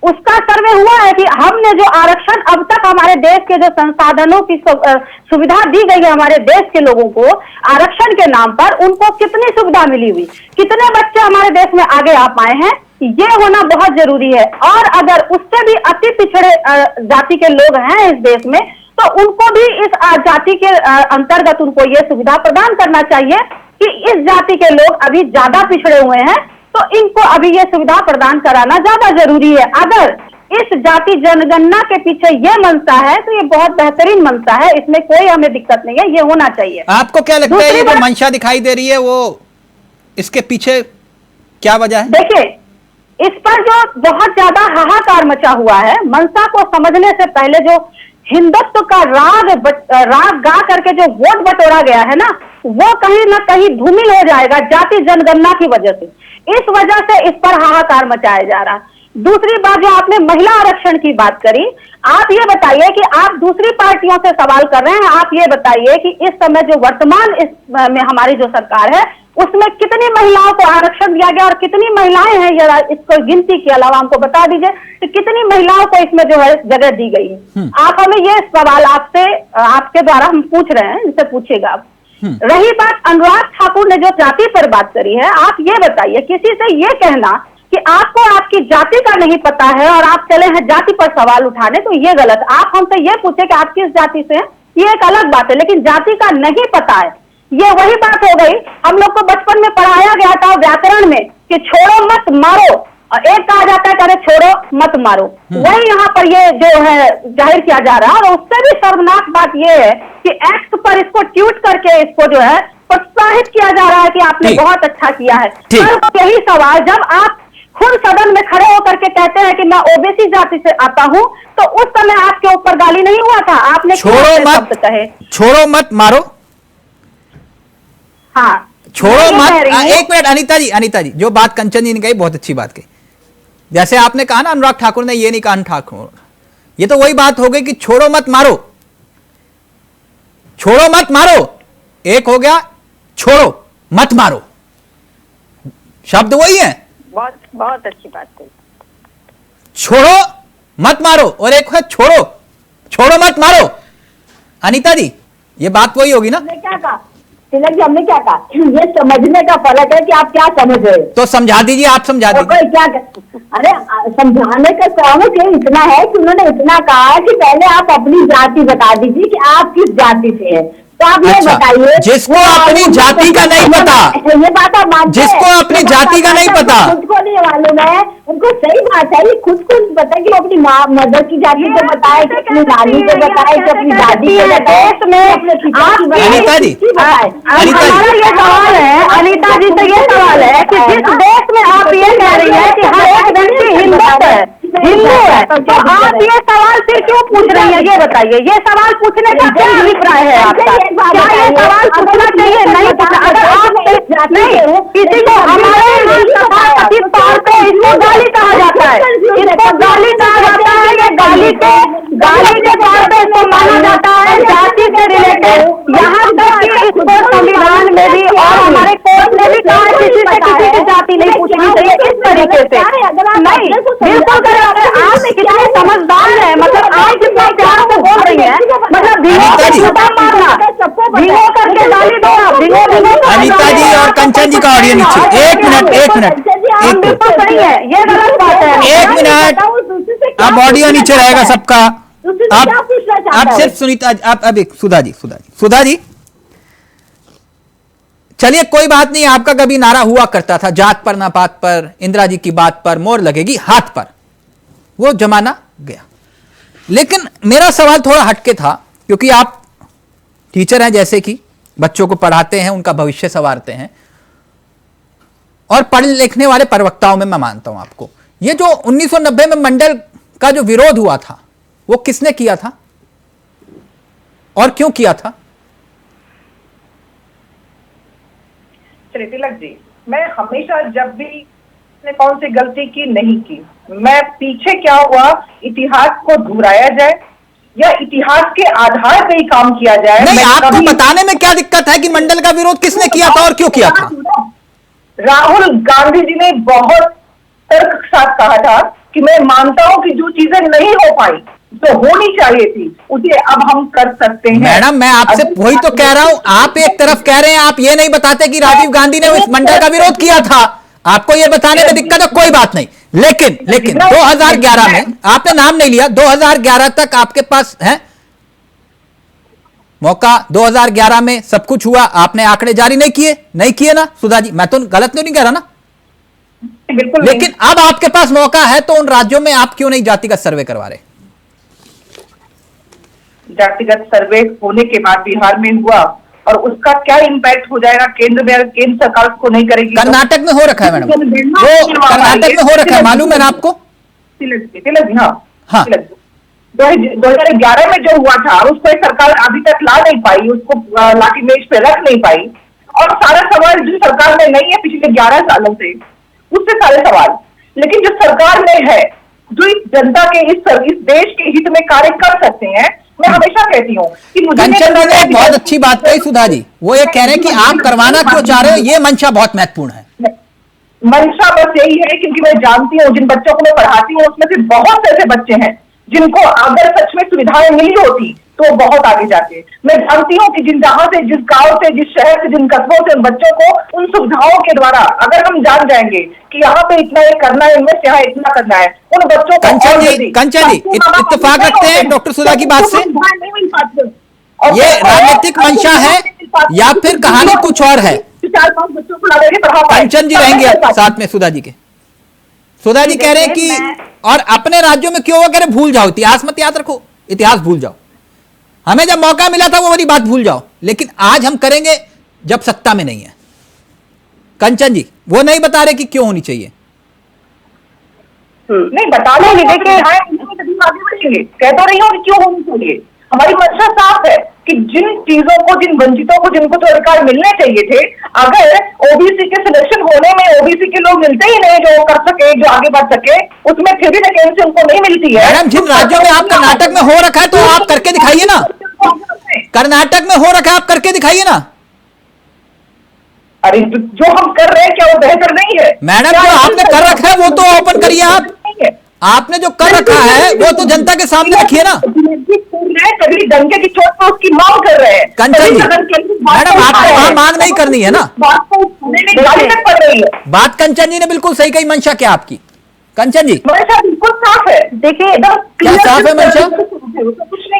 उसका सर्वे हुआ है कि हमने जो आरक्षण अब तक हमारे देश के जो संसाधनों की सुविधा दी गई है हमारे देश के लोगों को आरक्षण के नाम पर, उनको कितनी सुविधा मिली हुई, कितने बच्चे हमारे देश में आगे आ पाए हैं, ये होना बहुत जरूरी है। और अगर उससे भी अति पिछड़े जाति के लोग हैं इस देश में, तो उनको भी इस जाति के अंतर्गत उनको ये सुविधा प्रदान करना चाहिए कि इस जाति के लोग अभी ज्यादा पिछड़े हुए हैं, तो इनको अभी ये सुविधा प्रदान कराना ज्यादा जरूरी है। अगर इस जाति जनगणना के पीछे ये मंशा है तो ये बहुत बेहतरीन मंशा है, इसमें कोई हमें दिक्कत नहीं है, ये होना चाहिए। आपको क्या लगता है ये जो मंशा दिखाई दे रही है वो इसके पीछे क्या वजह है? देखिए, इस पर जो बहुत ज्यादा हाहाकार मचा हुआ है, मंशा को समझने से पहले जो हिंदुत्व का राग गा करके जो वोट बटोरा गया है ना, वो कहीं ना कहीं धूमिल हो जाएगा जाति जनगणना की वजह से। इस वजह से इस पर हाहाकार मचाया जा रहा है। दूसरी बात, जो आपने महिला आरक्षण की बात करी, आप ये बताइए कि आप दूसरी पार्टियों से सवाल कर रहे हैं, आप ये बताइए कि इस समय जो वर्तमान में हमारी जो सरकार है उसमें कितनी महिलाओं को आरक्षण दिया गया और कितनी महिलाएं हैं, जरा इसको गिनती के अलावा हमको बता दीजिए कि कितनी महिलाओं को इसमें जो है जगह दी गई है। आप हमें ये सवाल आपके द्वारा हम पूछ रहे हैं, इनसे पूछिएगा आप। रही बात अनुराग ठाकुर ने जो जाति पर बात करी है, आप ये बताइए, किसी से ये कहना कि आपको आपकी जाति का नहीं पता है और आप चले हैं जाति पर सवाल उठाने, तो ये गलत। आप हमसे ये पूछे कि आप किस जाति से हैं, ये एक अलग बात है, लेकिन जाति का नहीं पता है, ये वही बात हो गई। हम लोग को बचपन में पढ़ाया गया था व्याकरण में कि छोड़ो मत मारो, और एक कहा जाता है अरे छोड़ो मत मारो, वही यहाँ पर ये जो है जाहिर किया जा रहा है। और उससे भी शर्मनाक बात ये है कि एक्ट पर इसको ट्वीट करके इसको जो है प्रोत्साहित किया जा रहा है कि आपने बहुत अच्छा किया है। यही सवाल जब आप खुद सदन में खड़े होकर के कहते हैं कि मैं ओबीसी जाति से आता हूं, तो उस समय आपके ऊपर गाली नहीं हुआ था? आपने छोड़ो मत कहे, छोड़ो मत मारो, हाँ छोड़ो मत। एक मिनट अनीता जी, जो बात कंचन जी ने कही बहुत अच्छी बात कही। जैसे आपने कहा ना अनुराग ठाकुर ने ये नहीं कहा ठाकुर, ये तो वही बात हो गई कि छोड़ो मत मारो, छोड़ो मत मारो, एक हो गया छोड़ो मत मारो, शब्द वही है। बहुत बहुत अच्छी बात कही। छोड़ो मत मारो और एक है छोड़ो मत मारो। अनीता जी, ये बात वही होगी ना? क्या कहा तिलक जी, हमने क्या कहा? ये समझने का फर्क है कि आप क्या समझ रहे हो। तो समझा दीजिए, आप समझा दीजिए। क्या अरे समझाने का काम इतना है कि उन्होंने इतना कहा कि पहले आप अपनी जाति बता दीजिए कि आप किस जाति से हैं। तो आप ये बताइए, जिसको अपनी जाति का नहीं पता, ये बात आप मानते हैं? जिसको अपनी जाति का नहीं पता, खुद को नहीं मालूम है, उनको सही बात है, ये खुद को पता है कि अपनी मदर की जाति को बताए, कि अपनी नानी को बताए, कि अपनी दादी को बताए। अनीता जी, हमारा ये सवाल है, अनीता जी से ये सवाल है कि जिस देश में आप ये कह रही है कि हर एक व्यक्ति हिंदू है, हिंदू है, तो आप ये सवाल फिर क्यों पूछ रही है, ये बताइए। ये सवाल पूछने का क्या अभिप्राय है आपका? क्या ये सवाल पूछना चाहिए? नहीं पूछना। अगर आप नहीं किसी को हमारे सभापति तौर पे इसको गाली कहा जाता है, इसको गाली कहा जाता है, ये गाली के तौर पे इसको माना जाता है जाति से रिलेटेड। यहाँ तक कि इसको संविधान में भी और हमारे कोर्ट ने भी कहा किसी से किसी की जाति नहीं पूछनी चाहिए इस तरीके से। नहीं, बिल्कुल आप कितने समझदार हैं, मतलब आप कितना प्यार से बोल रही हैं, मतलब भिगो छुपा मारना, भिगो करके गाली देना, भिगो अनीता जी और कंचन जी का ऑडियो नीचे। एक मिनट हम बिल्कुल सही है, ये गलत बात है। एक मिनट, अब ऑडियो नीचे रहेगा सबका। आप सिर्फ सुनीता, आप अभी सुधा जी चलिए कोई बात नहीं। आपका कभी नारा हुआ करता था जात पर नापात पर, इंदिरा जी की बात पर मोर लगेगी हाथ पर, वो जमाना गया। लेकिन मेरा सवाल थोड़ा हटके था, क्योंकि आप टीचर हैं, जैसे कि बच्चों को पढ़ाते हैं, उनका भविष्य संवारते हैं, और पढ़ लिखने वाले प्रवक्ताओं में मैं मानता हूं आपको। ये जो 1990 में मंडल का जो विरोध हुआ था, वो किसने किया था और क्यों किया था? चलिए तिलक जी, मैं हमेशा जब भी ने कौन सी गलती की नहीं की, मैं पीछे क्या हुआ इतिहास को दोहराया जाए या इतिहास के आधार पर ही काम किया जाए। नहीं, आपको बताने में क्या दिक्कत है कि मंडल का विरोध किसने किया था और क्यों किया था? राहुल गांधी जी ने बहुत तर्क के साथ कहा था कि मैं मानता हूं कि जो चीजें नहीं हो पाई जो होनी चाहिए थी उसे अब हम कर सकते हैं। मैडम, मैं आपसे वही तो कह रहा हूं। आप एक तरफ कह रहे हैं, आप ये नहीं बताते कि राजीव गांधी ने इस मंडल का विरोध किया था। आपको ये बताने में दिक्कत है, कोई बात नहीं। लेकिन 2011 में आपने नाम नहीं लिया, 2011 तक आपके पास है मौका। 2011 में सब कुछ हुआ, आपने आंकड़े जारी नहीं किए ना सुधा जी? मैं तो गलत नहीं कह रहा ना, बिल्कुल। लेकिन अब आपके पास मौका है, तो उन राज्यों में आप क्यों नहीं जातिगत सर्वे करवा रहे? जातिगत सर्वे होने के बाद बिहार में हुआ और उसका क्या इम्पैक्ट हो जाएगा केंद्र में, केंद्र सरकार को नहीं करेगी। कर्नाटक में हो रखा है मैडम, वो कर्नाटक में हो रखा है, मालूम है ना आपको? तिलक जी, हाँ। 2011 में जो हुआ था उसको सरकार अभी तक ला नहीं पाई, उसको लाठी मेज पे रख नहीं पाई, और सारा सवाल जो सरकार में नहीं है पिछले 11 सालों से, उससे सारे सवाल। लेकिन जो सरकार में है, जो इस जनता के इस देश के हित में कार्य कर सकते हैं, मैं हमेशा कहती हूँ कि मुझे कंचन जी ने एक बहुत अच्छी बात कही सुधा जी, वो ये कह रहे हैं कि आप करवाना क्यों चाह रहे हो, ये मंशा बहुत महत्वपूर्ण है। मंशा बस यही है क्योंकि मैं जानती हूँ जिन बच्चों को मैं पढ़ाती हूँ उसमें से बहुत ऐसे बच्चे हैं जिनको अगर सच में सुविधाएं मिली होती तो वो बहुत आगे जाते। मैं जानती हूँ कि जहां से, जिस गांव से, जिस शहर से, जिन कस्बों से उन बच्चों को उन सुविधाओं के द्वारा अगर हम जान जाएंगे कि यहाँ पे इतना ये करना है, इन्वेस्ट यहाँ इतना करना है, उन बच्चों को कंचन जी इत्तेफाक रखते हैं डॉक्टर सुधा की बात से? ये राजनीतिक मंशा है या फिर कहानी कुछ और है? 4-5 बच्चों को लगा के पढ़ा पाए। कंचन जी रहेंगे साथ में सुधा जी के। सुधा जी कह रहे हैं कि और अपने राज्यों में क्यों वो कह रहे भूल जाओ, इतिहास मत याद रखो, इतिहास भूल जाओ। हमें जब मौका मिला था वो वाली बात भूल जाओ, लेकिन आज हम करेंगे जब सत्ता में नहीं है। कंचन जी वो नहीं बता रहे कि क्यों होनी चाहिए। नहीं बता रहे, देखिए आगे बढ़ेंगे, कह तो रही हूँ कि क्यों होनी चाहिए। हमारी मंशा साफ है कि जिन चीजों को, जिन वंचितों को, जिनको तो अधिकार मिलने चाहिए थे, अगर ओबीसी के सिलेक्शन होने में ओबीसी के लोग मिलते ही नहीं जो कर सके, जो आगे बढ़ सके, उसमें फिर भी वैकेंसी उनको नहीं मिलती है। मैडम, जिन राज्यों में आप कर्नाटक में हो रखा है तो आप करके दिखाइए ना। कर्नाटक में हो रखा है, आप करके दिखाइए ना। अरे जो हम कर रहे हैं क्या वो बेहतर नहीं है? मैडम, जो आपने कर रखा है वो तो ओपन करिए। आपने जो कर रखा है वो तो जनता के सामने रखिए ना। कभी डंके की चोट पर उसकी मांग कर रहे हैं। कंचन जी, मैडम आपको वहां मांग नहीं करनी है ना, पड़ रही है बात। कंचन जी ने बिल्कुल सही कही। मंशा क्या आपकी? कंचन जी मंशा बिल्कुल साफ है। देखिए क्या साफ है मंशा?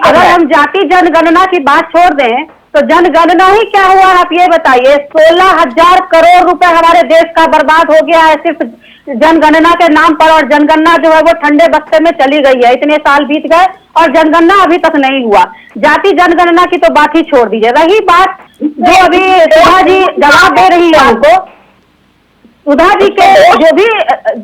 अगर हम जाति जनगणना की बात छोड़ दें तो जनगणना ही क्या हुआ आप ये बताइए। 16,000 करोड़ रुपए हमारे देश का बर्बाद हो गया है सिर्फ जनगणना के नाम पर, और जनगणना जो है वो ठंडे बस्ते में चली गई है। इतने साल बीत गए और जनगणना अभी तक नहीं हुआ। जाति जनगणना की तो बात ही छोड़ दीजिए। रही बात जो अभी सुधा जी जवाब दे रही है आपको, सुधा जी के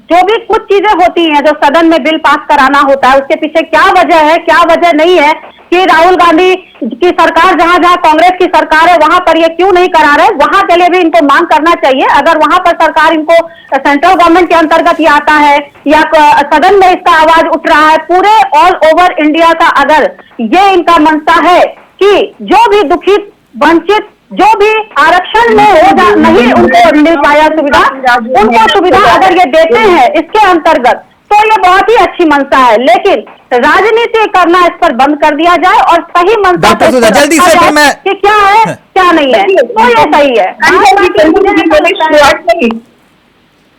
जो भी कुछ चीजें होती हैं, जो सदन में बिल पास कराना होता है, उसके पीछे क्या वजह है, क्या वजह नहीं है कि राहुल गांधी की सरकार जहां जहां कांग्रेस की सरकार है वहां पर ये क्यों नहीं करा रहे, वहां के लिए भी इनको मांग करना चाहिए। अगर वहां पर सरकार इनको सेंट्रल गवर्नमेंट के अंतर्गत ये आता है या सदन में इसका आवाज उठ रहा है, पूरे ऑल ओवर इंडिया का अगर ये इनका मनसा है कि जो भी दुखित वंचित जो भी आरक्षण में नहीं उनको मिल पाया सुविधा, उनको सुविधा अगर ये देते हैं इसके अंतर्गत, तो ये बहुत ही अच्छी मंशा है। लेकिन राजनीति करना इस पर बंद कर दिया जाए और सही मंशा डॉक्टर सुधा जल्दी से फिर मैं कि क्या है क्या नहीं है, तो ये सही है।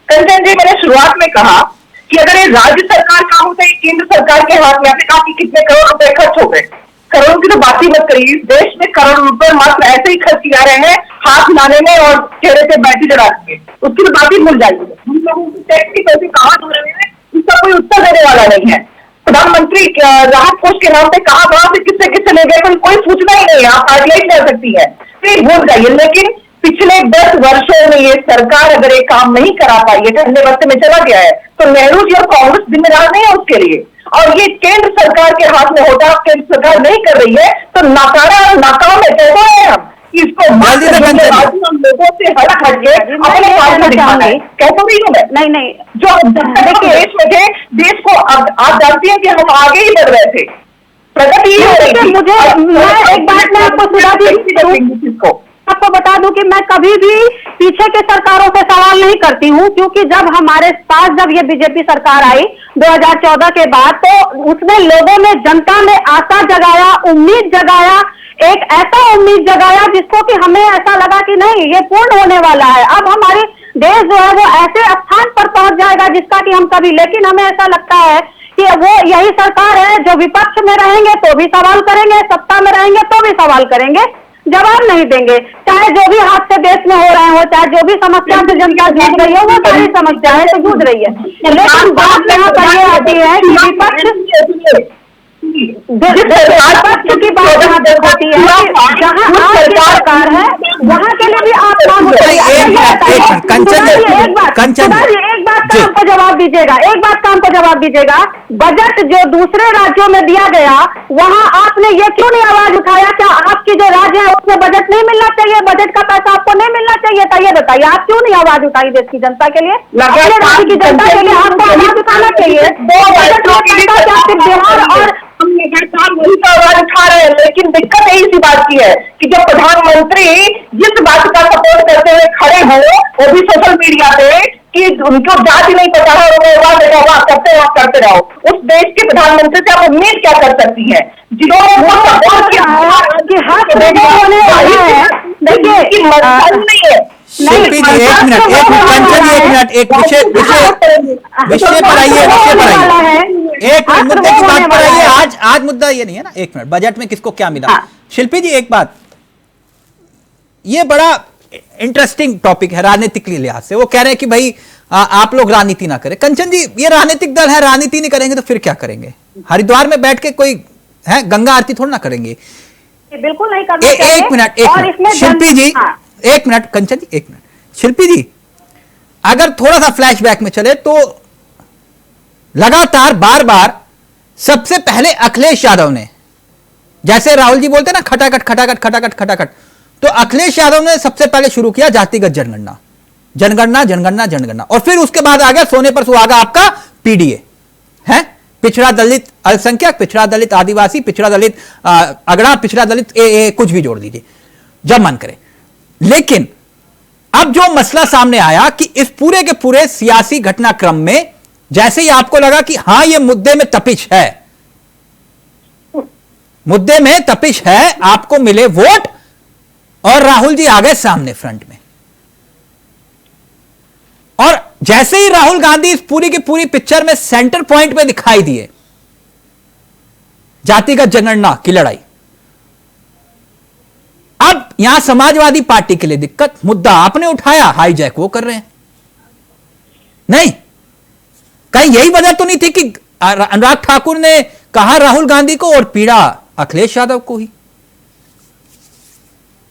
कंचन जी, मैंने शुरुआत में कहा कि अगर ये राज्य सरकार का होता है, केंद्र सरकार के हाथ में, आपने कहा कि कितने करोड़ रुपए खर्च हो गए, करोड़ों की तो बात ही मत करिए। देश में करोड़ रुपए मात्र ऐसे ही खर्च किया रहे हैं हाथ हिलाने में और चेहरे पे बैटरी जला के, उसकी तो बात ही भूल जाइए। हम लोगों को टैक्स के पैसे कहाँ हो रहे हैं इसका कोई उत्तर देने वाला नहीं है। प्रधानमंत्री राहत कोष के नाम पे कहाँ से किससे किससे ले गए कोई सूचना ही नहीं है, आप आइडियाइज कर सकती है, फिर भूल जाइए। लेकिन पिछले 10 वर्षों में ये सरकार अगर एक काम नहीं करा पाई है, ठंडे वक्त में चला गया है, तो नेहरू जी और कांग्रेस जिम्मेदार नहीं है उसके लिए। और ये केंद्र सरकार के हाथ में होता, केंद्र सरकार नहीं कर रही है तो नाकारा और नाकाम है। कहते हैं हम कि इसको हम लोगों से हट के अपने काम में दिखाना है। कहता भी हूँ मैं, नहीं जो देखिए देश में थे, देश को आप जानती हैं कि हम आगे ही बढ़ रहे थे, प्रगति ही हो रही थी। मुझे एक बात मैं आपको सुधा दी आपको बता दूं कि मैं कभी भी पीछे के सरकारों से सवाल नहीं करती हूं, क्योंकि जब हमारे पास जब ये बीजेपी सरकार आई 2014 के बाद, तो उसमें लोगों ने, जनता ने आशा जगाया, उम्मीद जगाया, एक ऐसा उम्मीद जगाया जिसको कि हमें ऐसा लगा कि नहीं ये पूर्ण होने वाला है, अब हमारे देश जो है वो ऐसे स्थान पर पहुंच जाएगा जिसका कि हम कभी, लेकिन हमें ऐसा लगता है कि वो यही सरकार है जो विपक्ष में रहेंगे तो भी सवाल करेंगे, सत्ता में रहेंगे तो भी सवाल करेंगे, जवाब नहीं देंगे। चाहे जो भी हादसे देश में हो रहे हो, चाहे जो भी समस्या से जनता जूझ रही हो, वो सारी समस्या है तो जूझ रही है। लेकिन बात यहाँ पर ये आती है कि विपक्ष की बात यहाँ तक होती है जहाँ आपकी सरकार है वहाँ के लिए भी आप काम एक बात का हमको जवाब दीजिएगा, एक बात का हमको जवाब दीजिएगा। बजट जो दूसरे राज्यों में दिया गया वहाँ आपने ये क्यों नहीं आवाज उठाया? क्या आपकी जो राज्य है उसमें बजट नहीं मिलना चाहिए? बजट का पैसा आपको नहीं मिलना चाहिए था? ये बताइए, आप क्यों नहीं आवाज उठाई देश की जनता के लिए? अपने राज्य की जनता के लिए आपको आवाज उठाना चाहिए। बिहार और वही तो आवाज उठा रहे हैं, लेकिन दिक्कत यही सी बात की है कि जब प्रधानमंत्री जिस बात का सपोर्ट करते हुए खड़े हो, वो भी सोशल मीडिया पे कि उनको जात ही नहीं पता है, करते रहो। उस देश के प्रधानमंत्री से आप उम्मीद क्या कर सकती है जिन्होंने वो सपोर्ट किया नहीं है। शिल्पी जी एक मिनट, एक विषय पर आइए, एक मुद्दे की बात पर आइए। आज मुद्दा ये नहीं है ना, एक मिनट, बजट में किसको क्या मिला। शिल्पी जी एक बात, ये बड़ा इंटरेस्टिंग टॉपिक है राजनीतिक लिहाज से। वो कह रहे हैं कि भाई आप लोग राजनीति ना करें। कंचन जी, ये राजनीतिक दल है, राजनीति नहीं करेंगे तो फिर क्या करेंगे? हरिद्वार में बैठ के कोई है गंगा आरती थोड़ा ना करेंगे। बिल्कुल नहीं करना चाहिए। एक मिनट शिल्पी जी, एक मिनट कंचन जी, एक मिनट शिल्पी जी, अगर थोड़ा सा फ्लैशबैक में चले तो लगातार बार बार सबसे पहले अखिलेश यादव ने, जैसे राहुल जी बोलते ना खटाखट खटाखट खटाखट खटाखट, तो अखिलेश यादव ने सबसे पहले शुरू किया जातिगत जनगणना, जनगणना जनगणना जनगणना, और फिर उसके बाद आ गया सोने पर सुहागा आपका पीडीए है, पिछड़ा दलित अल्पसंख्यक, पिछड़ा दलित आदिवासी, पिछड़ा दलित अगड़ा, पिछड़ा दलित कुछ भी जोड़ दीजिए जब मन करे। लेकिन अब जो मसला सामने आया कि इस पूरे के पूरे सियासी घटनाक्रम में जैसे ही आपको लगा कि हां ये मुद्दे में तपिश है, मुद्दे में तपिश है, आपको मिले वोट और राहुल जी आ गए सामने फ्रंट में, और जैसे ही राहुल गांधी इस पूरी की पूरी पिक्चर में सेंटर पॉइंट पे दिखाई दिए, जातिगत जनगणना की लड़ाई, अब यहां समाजवादी पार्टी के लिए दिक्कत, मुद्दा आपने उठाया, हाईजैक वो कर रहे हैं। नहीं, कहीं यही वजह तो नहीं थी कि अनुराग ठाकुर ने कहा राहुल गांधी को और पीड़ा अखिलेश यादव को ही?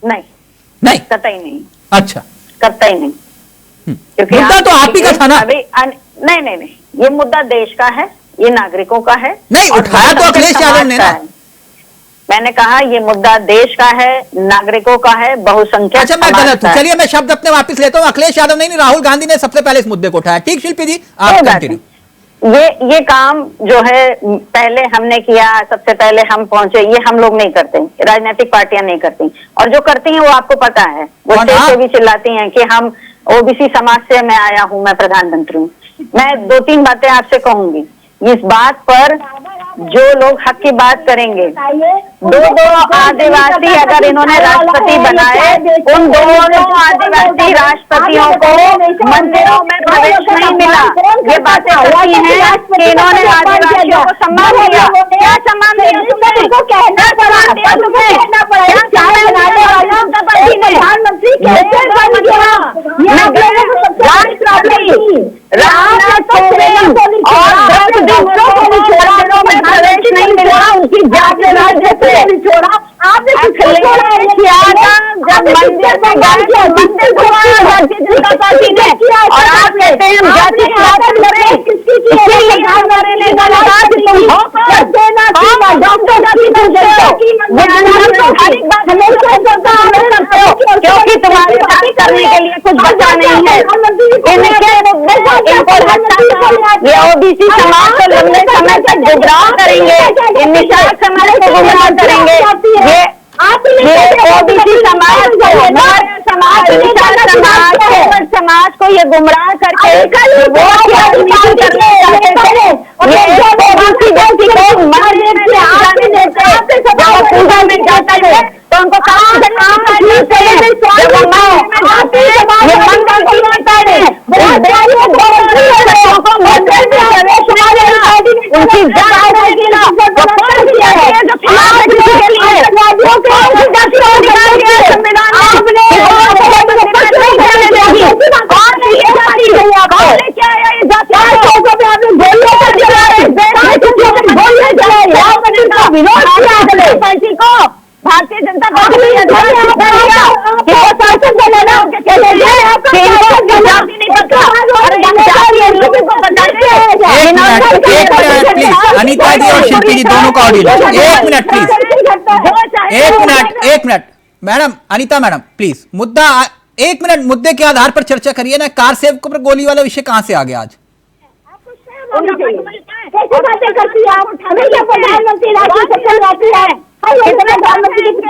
नहीं, नहीं, कतई नहीं। अच्छा, कतई नहीं। क्योंकि मुद्दा तो आप ही का था ना। अभी नहीं नहीं नहीं, ये मुद्दा देश का है, ये नागरिकों का है। नहीं, और उठाया तो अखिलेश यादव ने ना। मैंने कहा ये मुद्दा देश का है, नागरिकों का है, बहुसंख्यक अच्छा, मैं समाज गलत हूं, का है। चलिए मैं शब्द अपने वापस लेता हूं। अखिलेश यादव नहीं, राहुल गांधी ने सबसे पहले इस मुद्दे को उठाया। ठीक शिल्पी जी, आप कोई बात कंटिन्यू। नहीं। ये काम जो है पहले हमने किया, सबसे पहले हम पहुंचे, ये हम लोग नहीं करते, राजनीतिक पार्टियां नहीं करती। और जो करती हैं वो आपको पता है, वो कौन? स्टेज पे भी चिल्लाती हैं कि हम ओबीसी समाज से मैं आया हूं, मैं प्रधानमंत्री हूं। मैं 2-3 बातें आपसे कहूंगी। इस बात पर जो लोग हक की बात करेंगे, 2 आदिवासी अगर इन्होंने राष्ट्रपति बनाए, उन दोनों आदिवासी राष्ट्रपतियों को मंदिरों में प्रवेश नहीं मिला। ये बातें सही हैं कि इन्होंने आदिवासियों को सम्मान दिया। क्या सम्मान दिया तुमने? क्या सम्मान दिया तुमने? क्या सम्मान दिया जनता पार्टी ने? रामनाथ कोविंद और द्रौपदी मुर्मू में प्रवेश नहीं मिला, उनकी जाति राज्य से छोड़ा। आपने अखिलेश यादव जब मंदिर में गए तो मंदिर घुमाया भारतीय जनता पार्टी ने, और आप कहते हैं हम जाति की बात करें, इसीलिए हमारे लिए धन्यवाद। तुम हो क्योंकि तुम्हारी बात करने के लिए कुछ बचा नहीं है। ये ओबीसी समाज को लंबे समय तक गुमराह करेंगे, ये निषाद समाज को गुमराह करेंगे, ये ओबीसी समाज को, समाज को ये गुमराह करके वोट की राजनीति करने चाहते थे। ये ओबीसी व्यक्ति को मंदिर में जाने देते, जब वो पूजा में जाता है तो उनको काम करते हैं, जब वो मंदिर में जाते हैं ये मंदिर को लौटता है, उनकी जात रहेगा, वो कौन सी जाति है जो खिलाफ किसी के लिए, वो कौन सी जाति को निकाल दिया संविधान में, कौन है ये जाति, कौन लेके आया ये जाति? पार्टी को भारतीय जनता पार्टी अनीता जी और शिल्पी जी दोनों का ऑडियो। एक मिनट प्लीज, एक minute madam, Anita madam please, मुद्दा 1 मिनट, मुद्दे के आधार पर चर्चा करिए ना। कार सेवकों पर गोली वाला विषय कहां से आ गया आज?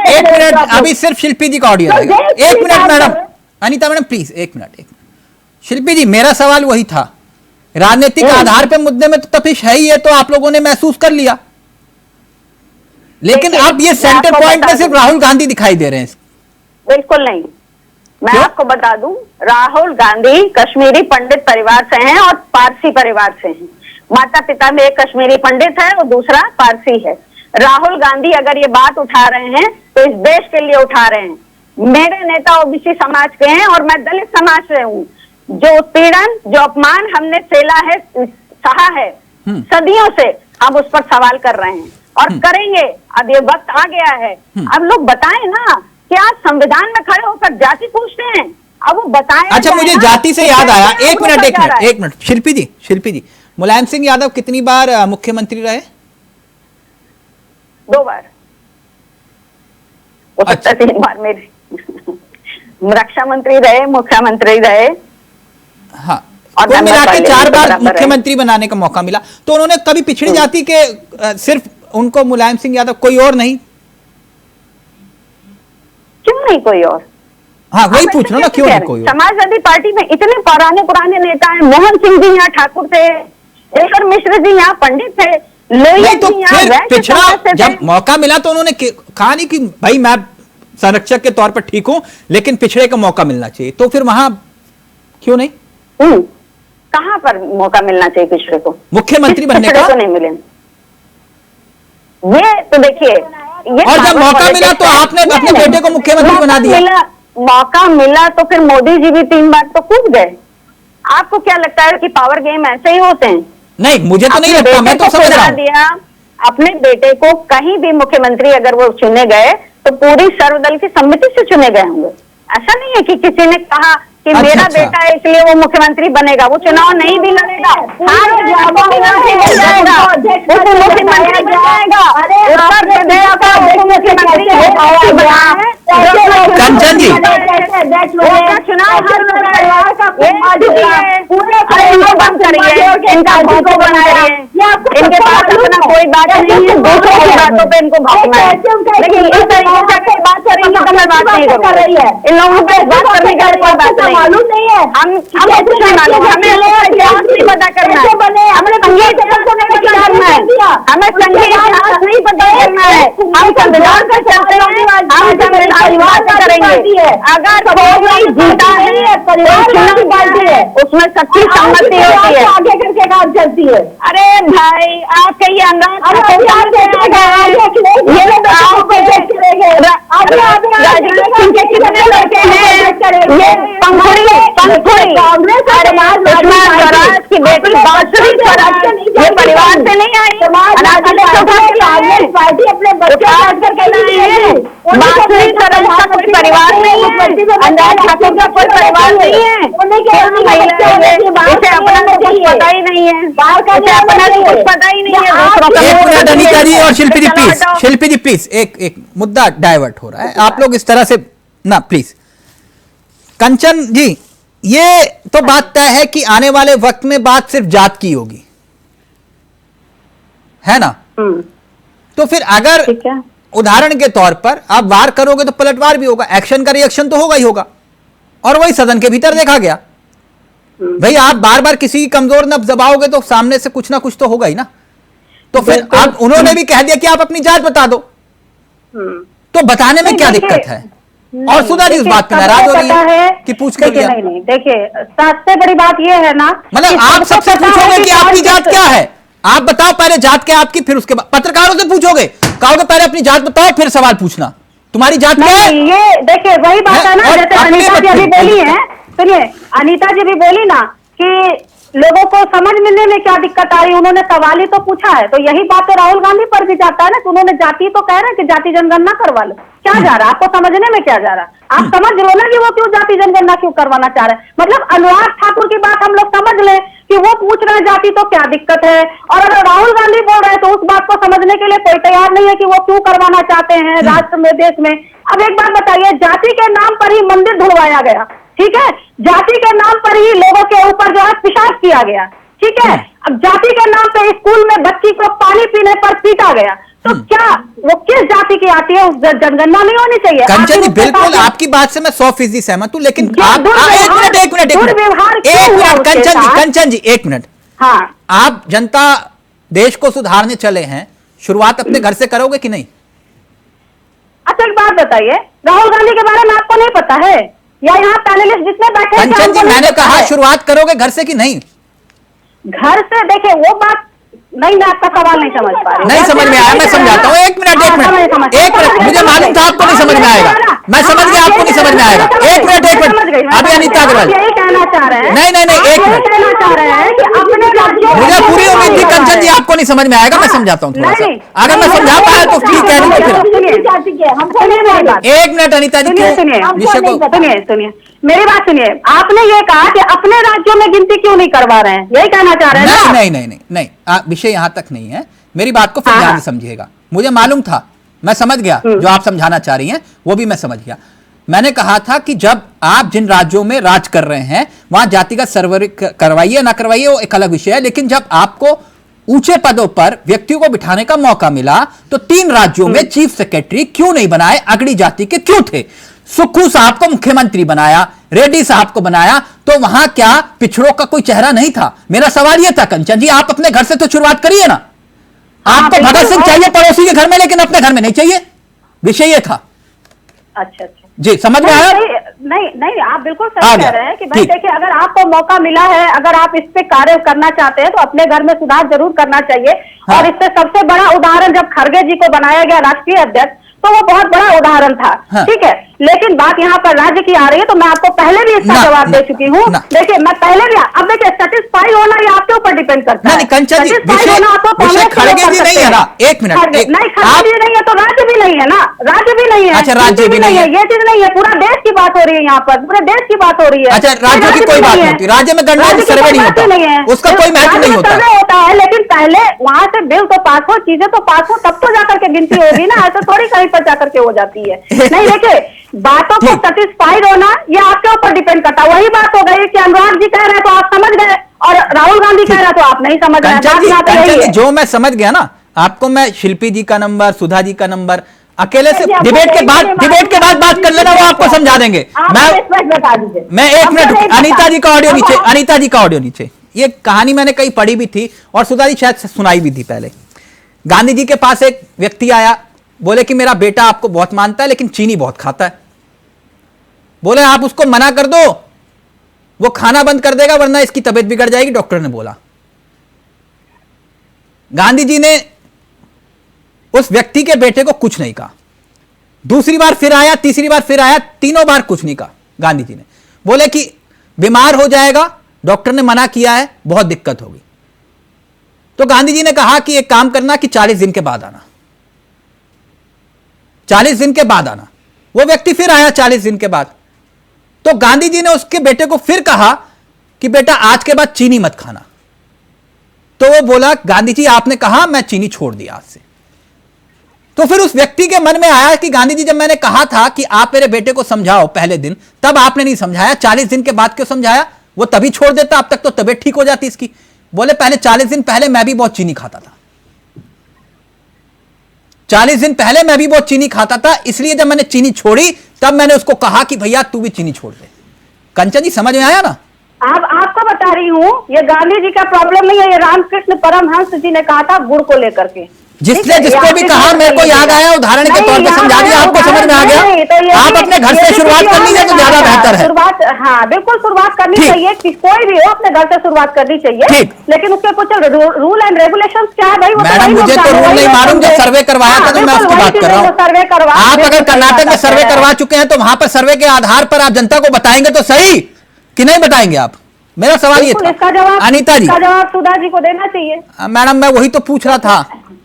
एक मिनट, अभी सिर्फ शिल्पी जी का ऑडियो रहेगा। 1 minute madam, Anita madam please 1 minute. Shilpi ji, मेरा सवाल वही था, राजनीतिक आधार पे मुद्दे में तो तपिश है ही है, तो आप लोगों ने महसूस कर लिया, लेकिन अब ये सेंटर पॉइंट में सिर्फ राहुल गांधी दिखाई दे रहे हैं। बिल्कुल नहीं, मैं आपको बता दूं, राहुल गांधी कश्मीरी पंडित परिवार से हैं और पारसी परिवार से हैं। माता पिता में एक कश्मीरी पंडित है और दूसरा पारसी है। राहुल गांधी अगर ये बात उठा रहे हैं तो इस देश के लिए उठा रहे हैं। मेरे नेता ओबीसी समाज के हैं और मैं दलित समाज से हूँ। जो उत्पीड़न, जो अपमान हमने झेला है, सहा है सदियों से, हम उस पर सवाल कर रहे हैं और करेंगे। अब ये वक्त आ गया है, अब लोग बताएं ना कि आप संविधान में खड़े होकर जाति पूछते हैं, अब वो बताएं। अच्छा, मुझे जाति से याद आया, एक मिनट शिल्पी जी, मुलायम सिंह यादव कितनी बार मुख्यमंत्री रहे? 2 बार, हो सकता है 3 बार मेरे रक्षा मंत्री रहे, मुख्यमंत्री रहे। हाँ, कुल मिला के 4 बार मुख्यमंत्री बनाने का मौका मिला। तो उन्होंने कभी पिछड़ी जाति के सिर्फ उनको मुलायम सिंह यादव, कोई और नहीं? क्यों नहीं कोई और? हाँ, वही पूछ रहा ना, क्यों नहीं कोई और? समाजवादी पार्टी में इतने पुराने नेता हैं। मोहन सिंह जी यहाँ ठाकुर थे, शेखर मिश्र जी यहाँ पंडित थे, नहीं तो फिर पिछड़ा जब मौका मिला तो उन्होंने कहा नहीं कि भाई मैं संरक्षक के तौर पर ठीक हूं, लेकिन पिछड़े का मौका मिलना चाहिए, तो फिर वहां क्यों नहीं? कहां पर मौका मिलना चाहिए पिछड़े को? मुख्यमंत्री बनने का तो नहीं मिले। ये तो देखिए, और जब मौका मिला तो आपने अपने बेटे को मुख्यमंत्री बना दिया। मौका मिला तो फिर मोदी जी भी 3 बार तो कूद गए। आपको क्या लगता है कि पावर गेम ऐसे ही होते हैं? नहीं, मुझे तो नहीं लगता, मैं तो समझ रहा हूं। अपने बेटे को कहीं भी मुख्यमंत्री अगर वो चुने गए तो पूरी सर्वदल की सम्मति से चुने गए होंगे। ऐसा नहीं है कि किसी ने कहा कि कि अच्छा, मेरा अच्छा। बेटा है इसलिए वो मुख्यमंत्री बनेगा, वो चुनाव नहीं भी लड़ेगा, हार जाएगा, मुख्यमंत्री बन जाएगा, वो मुख्यमंत्री बन जाएगा, उत्तर प्रदेश का वो मुख्यमंत्री बना है। कंचन जी। चुनाव बंद करिए, इनका भोंको बना रही है, इनके पास अपना कोई बात नहीं है, दूसरों की बातों पे इनको भौंकना है। लेकिन इस तरीके से अगर बात करेंगे तो मैं बात नहीं करूँगी। इन लोगों पे बात करने का कोई बात नहीं है। हमें कुछ नहीं मालूम, हमें इतिहास नहीं पता करना है, हमें संगीत करना है, हमें संगीत इतिहास नहीं पता करना है, हम संविधान से चलते हैं, हम संविधान से करेंगे। अगर कोई जीता है उसमें सच्ची सहमति होती है, आगे करके काम चलती है। अरे भाई आप कहिए कितने लड़के हैं, ये स्वराज की बेटी बांसुरी स्वराज ये परिवार से नहीं आई, पार्टी अपने बच्चे बांसुरी स्वराज का कोई परिवार नहीं है, अनुराग ठाकुर का कोई परिवार नहीं है, इसे अपना कुछ पता ही नहीं है, इसे अपना कुछ पता ही नहीं है। एक मिनट अनीता जी और शिल्पी जी प्लीज, शिल्पी जी प्लीज, एक मुद्दा डाइवर्ट हो रहा है, आप लोग इस तरह से ना प्लीज। कंचन जी, ये तो बात तय है कि आने वाले वक्त में बात सिर्फ जात की होगी, है ना? तो फिर अगर उदाहरण के तौर पर आप वार करोगे तो पलटवार भी होगा, एक्शन का रिएक्शन तो होगा ही होगा, और वही सदन के भीतर देखा गया। भाई आप बार बार किसी की कमजोर नब्ज दबाओगे तो सामने से कुछ ना कुछ तो होगा ही ना। तो फिर आप, उन्होंने भी कह दिया कि आप अपनी जांच बता दो, तो बताने में क्या दिक्कत है? और सुधा जी उस बात पे नाराज हो रही है कि पूछ कर लिया। नहीं, देखिए सबसे बड़ी बात ये है ना, मतलब आप सबसे पूछोगे कि आपकी जात क्या है, आप बताओ पहले जात क्या आपकी, फिर उसके बाद पत्रकारों से पूछोगे, कहोगे पहले अपनी जात बताओ फिर सवाल पूछना, तुम्हारी जात क्या है? ये देखिए वही बात है ना, जैसे अनीता जी अभी बोली है, सुनिए अनीता जी भी बोली ना कि लोगों को समझ मिलने में क्या दिक्कत आ रही है, उन्होंने सवाल ही तो पूछा है, तो यही बात तो राहुल गांधी पर भी जाता है ना कि उन्होंने जाति तो कह रहे हैं कि जाति जनगणना करवा लो, क्या जा रहा है आपको समझने में, क्या जा रहा है आप समझ लो ना कि वो क्यों जाति जनगणना क्यों करवाना चाह रहे हैं। मतलब अनुराग ठाकुर की बात हम लोग समझ लें कि वो पूछ रहे हैं जाति तो क्या दिक्कत है, और अगर राहुल गांधी बोल रहे हैं तो उस बात को समझने के लिए कोई तैयार नहीं है कि वो क्यों करवाना चाहते हैं राष्ट्र में, देश में। अब एक बात बताइए, जाति के नाम पर ही मंदिर ढुलवाया गया, ठीक है, जाति के नाम पर ही लोगों के ऊपर जो है पेशाब किया गया, ठीक है, अब जाति के नाम पे स्कूल में बच्ची को पानी पीने पर पीटा गया, तो क्या वो किस जाति की आती है, उस जनगणना नहीं होनी चाहिए। कंचन जी बिल्कुल आपकी बात से मैं 100% सहमत हूं, लेकिन आप एक मिनट कंचन जी एक मिनट, हाँ आप जनता देश को सुधारने चले हैं, शुरुआत अपने घर से करोगे कि नहीं? अच्छा एक बात बताइए, राहुल गांधी के बारे में आपको नहीं पता है, या यहाँ पैनलिस्ट जितने बैठे हैं कंचन जी मैंने कहा शुरुआत करोगे घर से कि नहीं? घर से, देखिए वो बात नहीं, मैं आपका सवाल नहीं समझ पा रही, नहीं समझ में आया, मैं समझाता हूँ, एक मिनट, मुझे मालूम था आपको नहीं समझ में आएगा, मैं समझ गया आपको नहीं समझ में आएगा, एक मिनट अभी अनीता अग्रवाल, यही कहना चाह रहे हैं, नहीं एक मिनट, कहना चाह रहे हैं कि अपने राज्यों, मुझे पूरी उम्मीद थी कंचन जी आपको नहीं समझ में आएगा, मैं समझाता हूँ थोड़ा सा, अगर मैं समझा पाया तो ठीक कह रही हूँ। एक मिनट अनीता जी, विषय को सुनिए मेरी बात सुनिए, आपने ये कहा कि अपने राज्यों में गिनती क्यों नहीं करवा रहे हैं, यही कहना चाह रहे हैं? नहीं, विषय यहां तक नहीं है, मेरी बात को फिर ध्यान से समझिएगा, मुझे मालूम था, मैं समझ गया जो आप समझाना चाह रही हैं वो भी मैं समझ गया। मैंने कहा था कि जब आप जिन राज्यों में राज कर रहे हैं वहां जातिगत सर्वे करवाइए ना करवाइए वो एक अलग विषय है, लेकिन जब आपको ऊंचे पदों पर व्यक्तियों को बिठाने का मौका मिला तो 3 राज्यों में चीफ सेक्रेटरी क्यों नहीं बनाए, अगड़ी जाति के क्यों थे? सुक्खू साहब को मुख्यमंत्री बनाया, रेड्डी साहब को बनाया, तो वहां क्या पिछड़ों का कोई चेहरा नहीं था? मेरा सवाल यह था कंचन जी, आप अपने घर से तो शुरुआत करिए ना, आपको भगत सिंह चाहिए पड़ोसी के घर में, लेकिन अपने घर में नहीं चाहिए, विषय यह था। अच्छा जी समझ में आया? नहीं आप बिल्कुल सही कह रहे हैं कि भाई देखिए, अगर आपको मौका मिला है, अगर आप इस पे कार्य करना चाहते हैं तो अपने घर में सुधार जरूर करना चाहिए। और इससे सबसे बड़ा उदाहरण जब खड़गे जी को बनाया गया राष्ट्रीय अध्यक्ष, तो वो बहुत बड़ा उदाहरण था, ठीक है, लेकिन बात यहाँ पर राज्य की आ रही है, तो मैं आपको पहले भी इसका जवाब दे चुकी हूँ। देखिए मैं पहले भी, अब देखिए सेटिस्फाई होना ये आपके ऊपर डिपेंड करता है। कंचन जी विषय खड़गे जी नहीं है ना, एक मिनट, नहीं खड़गे जी नहीं है तो राज्य भी नहीं है ना, राज्य भी नहीं है। अच्छा, राज्य भी नहीं है, ये चीज नहीं है। पूरा देश की बात हो रही है यहाँ पर, पूरे देश की बात हो रही है। अच्छा, राज्यों की कोई बात नहीं होती, राज्य में गणराज्य सर्वे नहीं होता, उसका कोई महत्व नहीं होता। सर्वे होता है, लेकिन पहले वहां से बिल तो पास हो, चीजें तो पास हो, तब तो जाकर के गिनती होगी ना। ऐसा थोड़ी कहीं पर जाकर के हो जाती है। नहीं, देखिए, बातों को सेटिस्फाइड होना ये आपके ऊपर डिपेंड करता है। वही बात हो गई कि अनुराग जी कह रहे हैं तो आप समझ गए, और राहुल गांधी कह रहे हैं तो आप नहीं समझ रहे। कंचन जी, जो मैं समझ गया ना, आपको मैं शिल्पी जी का नंबर, सुधा जी का नंबर अकेले से डिबेट के बाद बात कर लेना, वो आपको समझा देंगे। मैं 1 मिनट, अनीता जी का ऑडियो नीचे, अनीता जी का ऑडियो नीचे। ये कहानी मैंने कहीं पढ़ी भी थी और सुधा जी शायद सुनाई भी थी पहले। गांधी जी के पास एक व्यक्ति आया, बोले कि मेरा बेटा आपको बहुत मानता है लेकिन चीनी बहुत खाता है। बोले आप उसको मना कर दो, वो खाना बंद कर देगा वरना इसकी तबीयत बिगड़ जाएगी, डॉक्टर ने बोला। गांधी जी ने उस व्यक्ति के बेटे को कुछ नहीं कहा। दूसरी बार फिर आया, तीसरी बार फिर आया, तीनों बार कुछ नहीं कहा गांधी जी ने। बोले कि बीमार हो जाएगा, डॉक्टर ने मना किया है, बहुत दिक्कत होगी। तो गांधी जी ने कहा कि एक काम करना कि 40 दिन के बाद आना, 40 दिन के बाद आना। वो व्यक्ति फिर आया 40 दिन के बाद। तो गांधी जी ने उसके बेटे को फिर कहा कि बेटा आज के बाद चीनी मत खाना। तो वो बोला गांधी जी आपने कहा, मैं चीनी छोड़ दिया आज से। तो फिर उस व्यक्ति के मन में आया कि गांधी जी जब मैंने कहा था कि आप मेरे बेटे को समझाओ पहले दिन, तब आपने नहीं समझाया, 40 दिन के बाद क्यों समझाया? वो तभी छोड़ देता, अब तक तो तबीयत ठीक हो जाती इसकी। बोले पहले 40 दिन पहले मैं भी बहुत चीनी खाता था, 40 दिन पहले मैं भी बहुत चीनी खाता था, इसलिए जब मैंने चीनी छोड़ी तब मैंने उसको कहा कि भैया तू भी चीनी छोड़ दे। कंचन जी समझ में आया ना? आपको बता रही हूँ, ये गांधी जी का प्रॉब्लम नहीं है, ये रामकृष्ण परमहंस जी ने कहा था गुड़ को लेकर के। जिसने भी कहा मेरे को याद आया, उदाहरण के तौर पे समझा दिया, आपको समझ में आ गया। आप अपने घर से शुरुआत कर लीजिए तो ज्यादा बेहतर है। शुरुआत, हाँ बिल्कुल शुरुआत करनी चाहिए, कोई भी हो अपने घर से शुरुआत करनी चाहिए, लेकिन उसके कुछ रूल एंड रेगुलेशंस क्या है भाई? मैडम मुझे तो रूल नहीं मालूम, जो सर्वे करवाया था तो मैं उसकी बात कर रहा हूँ। सर्वे करवा, आप अगर कर्नाटक में सर्वे करवा चुके हैं तो वहां पर सर्वे के आधार पर आप जनता को बताएंगे तो सही, कि नहीं बताएंगे आप? मेरा सवाल ये था। अनीता जी, इसका जवाब सुधा जी को देना चाहिए। मैडम मैं वही तो पूछ रहा था,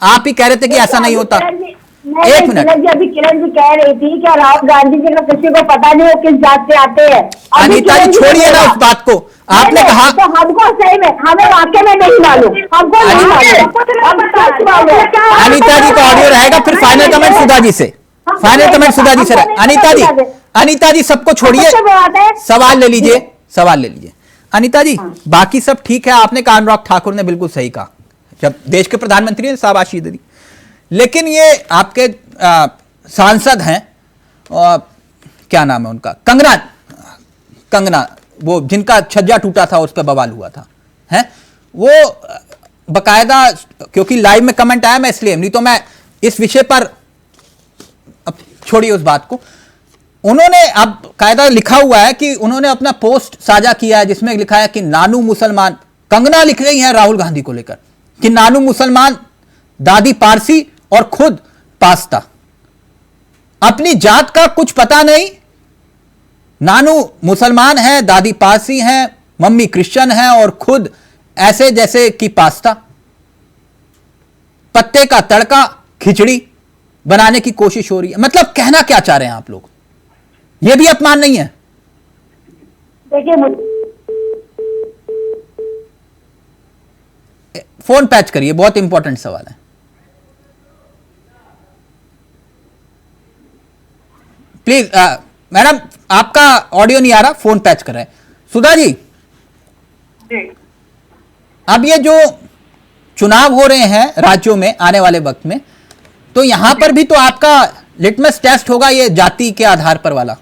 आप ही कह रहे थे कि ऐसा नहीं होता। एक मिनट, अभी किरण जी कह रही थी कि राहुल गांधी जी का किसी को पता नहीं वो किस जात से आते हैं। अनीता जी छोड़िए ना उस बात को, आपने कहा तो हमको सही में, हमें वाकई में नहीं मालूम, हमको नहीं मालूम। अनीता जी का ऑडियो रहेगा, फिर फाइनल कमेंट सुधा जी से, फाइनल कमेंट सुधा जी से। अनीता जी सबको छोड़िए, सवाल ले लीजिए, सवाल ले लीजिए। अनीता जी बाकी सब ठीक है, आपने कहा अनुराग ठाकुर ने बिल्कुल सही कहा जब देश के प्रधानमंत्री ने शाबाशी दी, लेकिन ये आपके सांसद हैं, क्या नाम है उनका, कंगना, वो जिनका छज्जा टूटा था उस पर बवाल हुआ था, हैं वो बकायदा, क्योंकि लाइव में कमेंट आया मैं इसलिए, नहीं तो मैं इस विषय पर, अब छोड़िए उस बात को, उन्होंने अब कायदा लिखा हुआ है कि उन्होंने अपना पोस्ट साझा किया है जिसमें लिखा है कि नानू मुसलमान, कंगना लिख रही है राहुल गांधी को लेकर कि नानू मुसलमान, दादी पारसी और खुद पास्ता, अपनी जात का कुछ पता नहीं, नानू मुसलमान है, दादी पारसी है, मम्मी क्रिश्चियन है और खुद ऐसे जैसे कि पास्ता, पत्ते का तड़का खिचड़ी बनाने की कोशिश हो रही है। मतलब कहना क्या चाह रहे हैं आप लोग? यह भी अपमान नहीं है? देखिए, फोन पैच करिए, बहुत इंपॉर्टेंट सवाल है, प्लीज। मैडम आपका ऑडियो नहीं आ रहा, फोन पैच कर रहे हैं। सुधा जी, अब ये जो चुनाव हो रहे हैं राज्यों में आने वाले वक्त में, तो यहां पर भी तो आपका लिटमस टेस्ट होगा ये जाति के आधार पर वाला,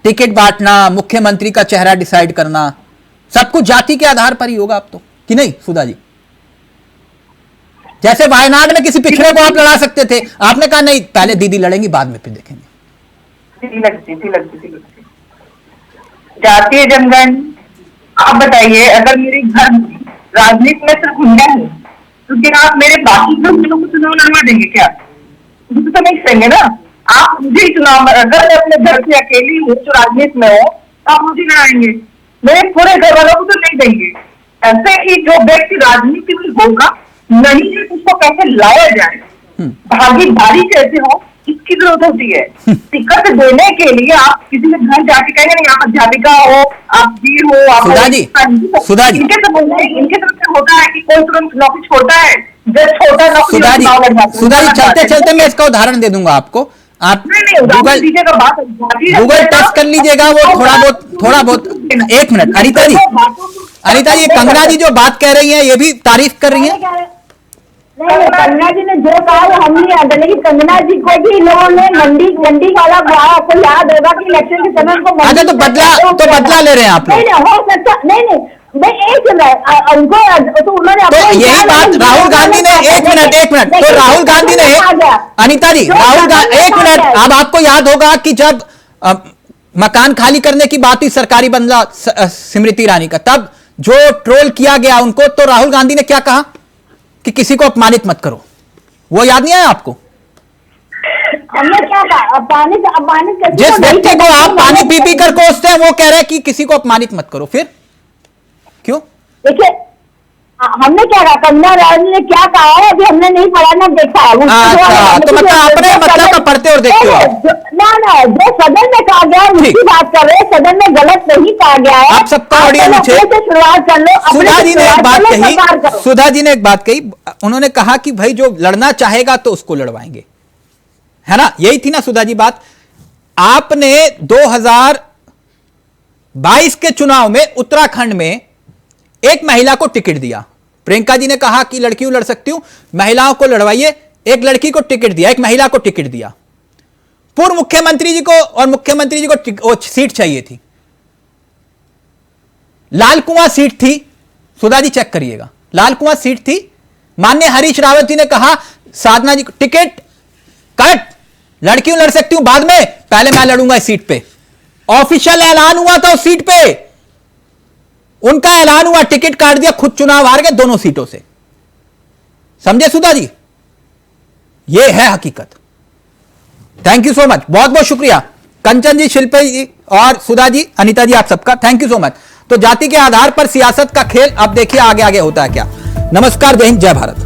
टिकट बांटना, मुख्यमंत्री का चेहरा डिसाइड करना, सब कुछ जाति के आधार पर ही होगा अब तो, कि नहीं सुधा जी? जैसे वायनाड में किसी पिछड़े को आप लड़ा सकते थे, आपने कहा नहीं पहले दीदी लड़ेंगी बाद में फिर देखेंगे। लगती जातीय जनगण, आप बताइए, अगर मेरे घर राजनीति में सिर्फ मैं हूँ तो क्या आप मेरे बाकी लोगों को चुनाव लड़वा देंगे क्या? मुझे तो नहीं सहेंगे ना। आप मुझे ही चुनाव, अगर मैं अपने घर से अकेली हूँ जो राजनीति में हो, आप मुझे लड़ाएंगे, मेरे पूरे घर वालों को तो नहीं देंगे। ऐसे ही जो व्यक्ति राजनीति में होगा नहीं है, उसको कैसे लाया जाए, भागीदारी कैसे हो इसकी जरूरत होती है। टिकट देने के लिए आप किसी के घर जाके कहेंगे नहीं आप अध्यापिका हो, आप जी हो, आप सुधा जी इनके तरफ से होता है कि कोई तुरंत नौकरी छोड़ता है, जब छोटा नौकरी सुधा जी चलते चलते मैं इसका उदाहरण दे दूंगा आपको। आप गूगल टच कर लीजिएगा, वो थोड़ा बहुत 1 मिनट। अनिता जी कंगना जी जो बात कह रही है ये भी तारीफ कर रही है। नहीं, कंगना जी ने जो कहा वो हम नहीं याद है, लेकिन कंगना जी को भी इन लोगों ने मंडी वाला आपको याद होगा कि इलेक्शन के समय उनको अच्छा तो बदला ले रहे हैं आप लोग। नहीं हो सकता, नहीं मैं एक उनको तो उन्होंने तो यही बात राहुल गांधी ने एक मिनट तो राहुल गांधी ने अनिता जी एक मिनट, अब आपको याद होगा कि जब मकान खाली करने की बात हुई सरकारी बंगला स्मृति ईरानी का, तब जो ट्रोल किया गया उनको, तो राहुल गांधी ने क्या कहा कि किसी को अपमानित मत करो, वो याद नहीं आया आपको? हमने क्या कहा? अपमानित जिस व्यक्ति को आप पानी पी पी कर कोसते हैं वो कह रहे हैं कि किसी को अपमानित मत करो, फिर क्यों? देखिए हमने क्या कहा, कंगना रानी ने क्या कहा है अभी हमने नहीं पढ़ा ना देखा। अच्छा तो मतलब अपने मतलब का पढ़ते और देखते हो ना जो सदन में कहा गया उसकी बात कर रहे हैं, सदन में गलत नहीं कहा गया है। आप सबका ऑडियो नीचे शुरुआत कर लो। सुधा जी ने एक बात कही, उन्होंने कहा कि भाई जो लड़ना चाहेगा तो उसको लड़वाएंगे, है ना, यही थी ना सुधा जी बात। आपने 2022 के चुनाव में उत्तराखंड में एक महिला को टिकट दिया, प्रियंका जी ने कहा कि लड़कियों लड़ सकती हूं, महिलाओं को लड़वाइए, एक लड़की को टिकट दिया, एक महिला को टिकट दिया। पूर्व मुख्यमंत्री जी को और मुख्यमंत्री जी को सीट चाहिए थी, लाल कुआं सीट थी, सुधा जी चेक करिएगा, लाल कुआं सीट थी। माननीय हरीश रावत जी ने कहा साधना जी को टिकट कट, लड़कियों लड़ सकती हूं बाद में, पहले मैं लड़ूंगा इस सीट पे। ऑफिशियल ऐलान हुआ था उस सीट पे, उनका ऐलान हुआ, टिकट काट दिया, खुद चुनाव हार गए दोनों सीटों से। समझे सुधा जी, ये है हकीकत। थैंक यू सो मच, बहुत बहुत शुक्रिया कंचन जी, शिल्पा जी और सुधा जी, अनिता जी, आप सबका थैंक यू सो मच। तो जाति के आधार पर सियासत का खेल अब देखिए आगे आगे होता है क्या। नमस्कार, जय हिंद, जय भारत।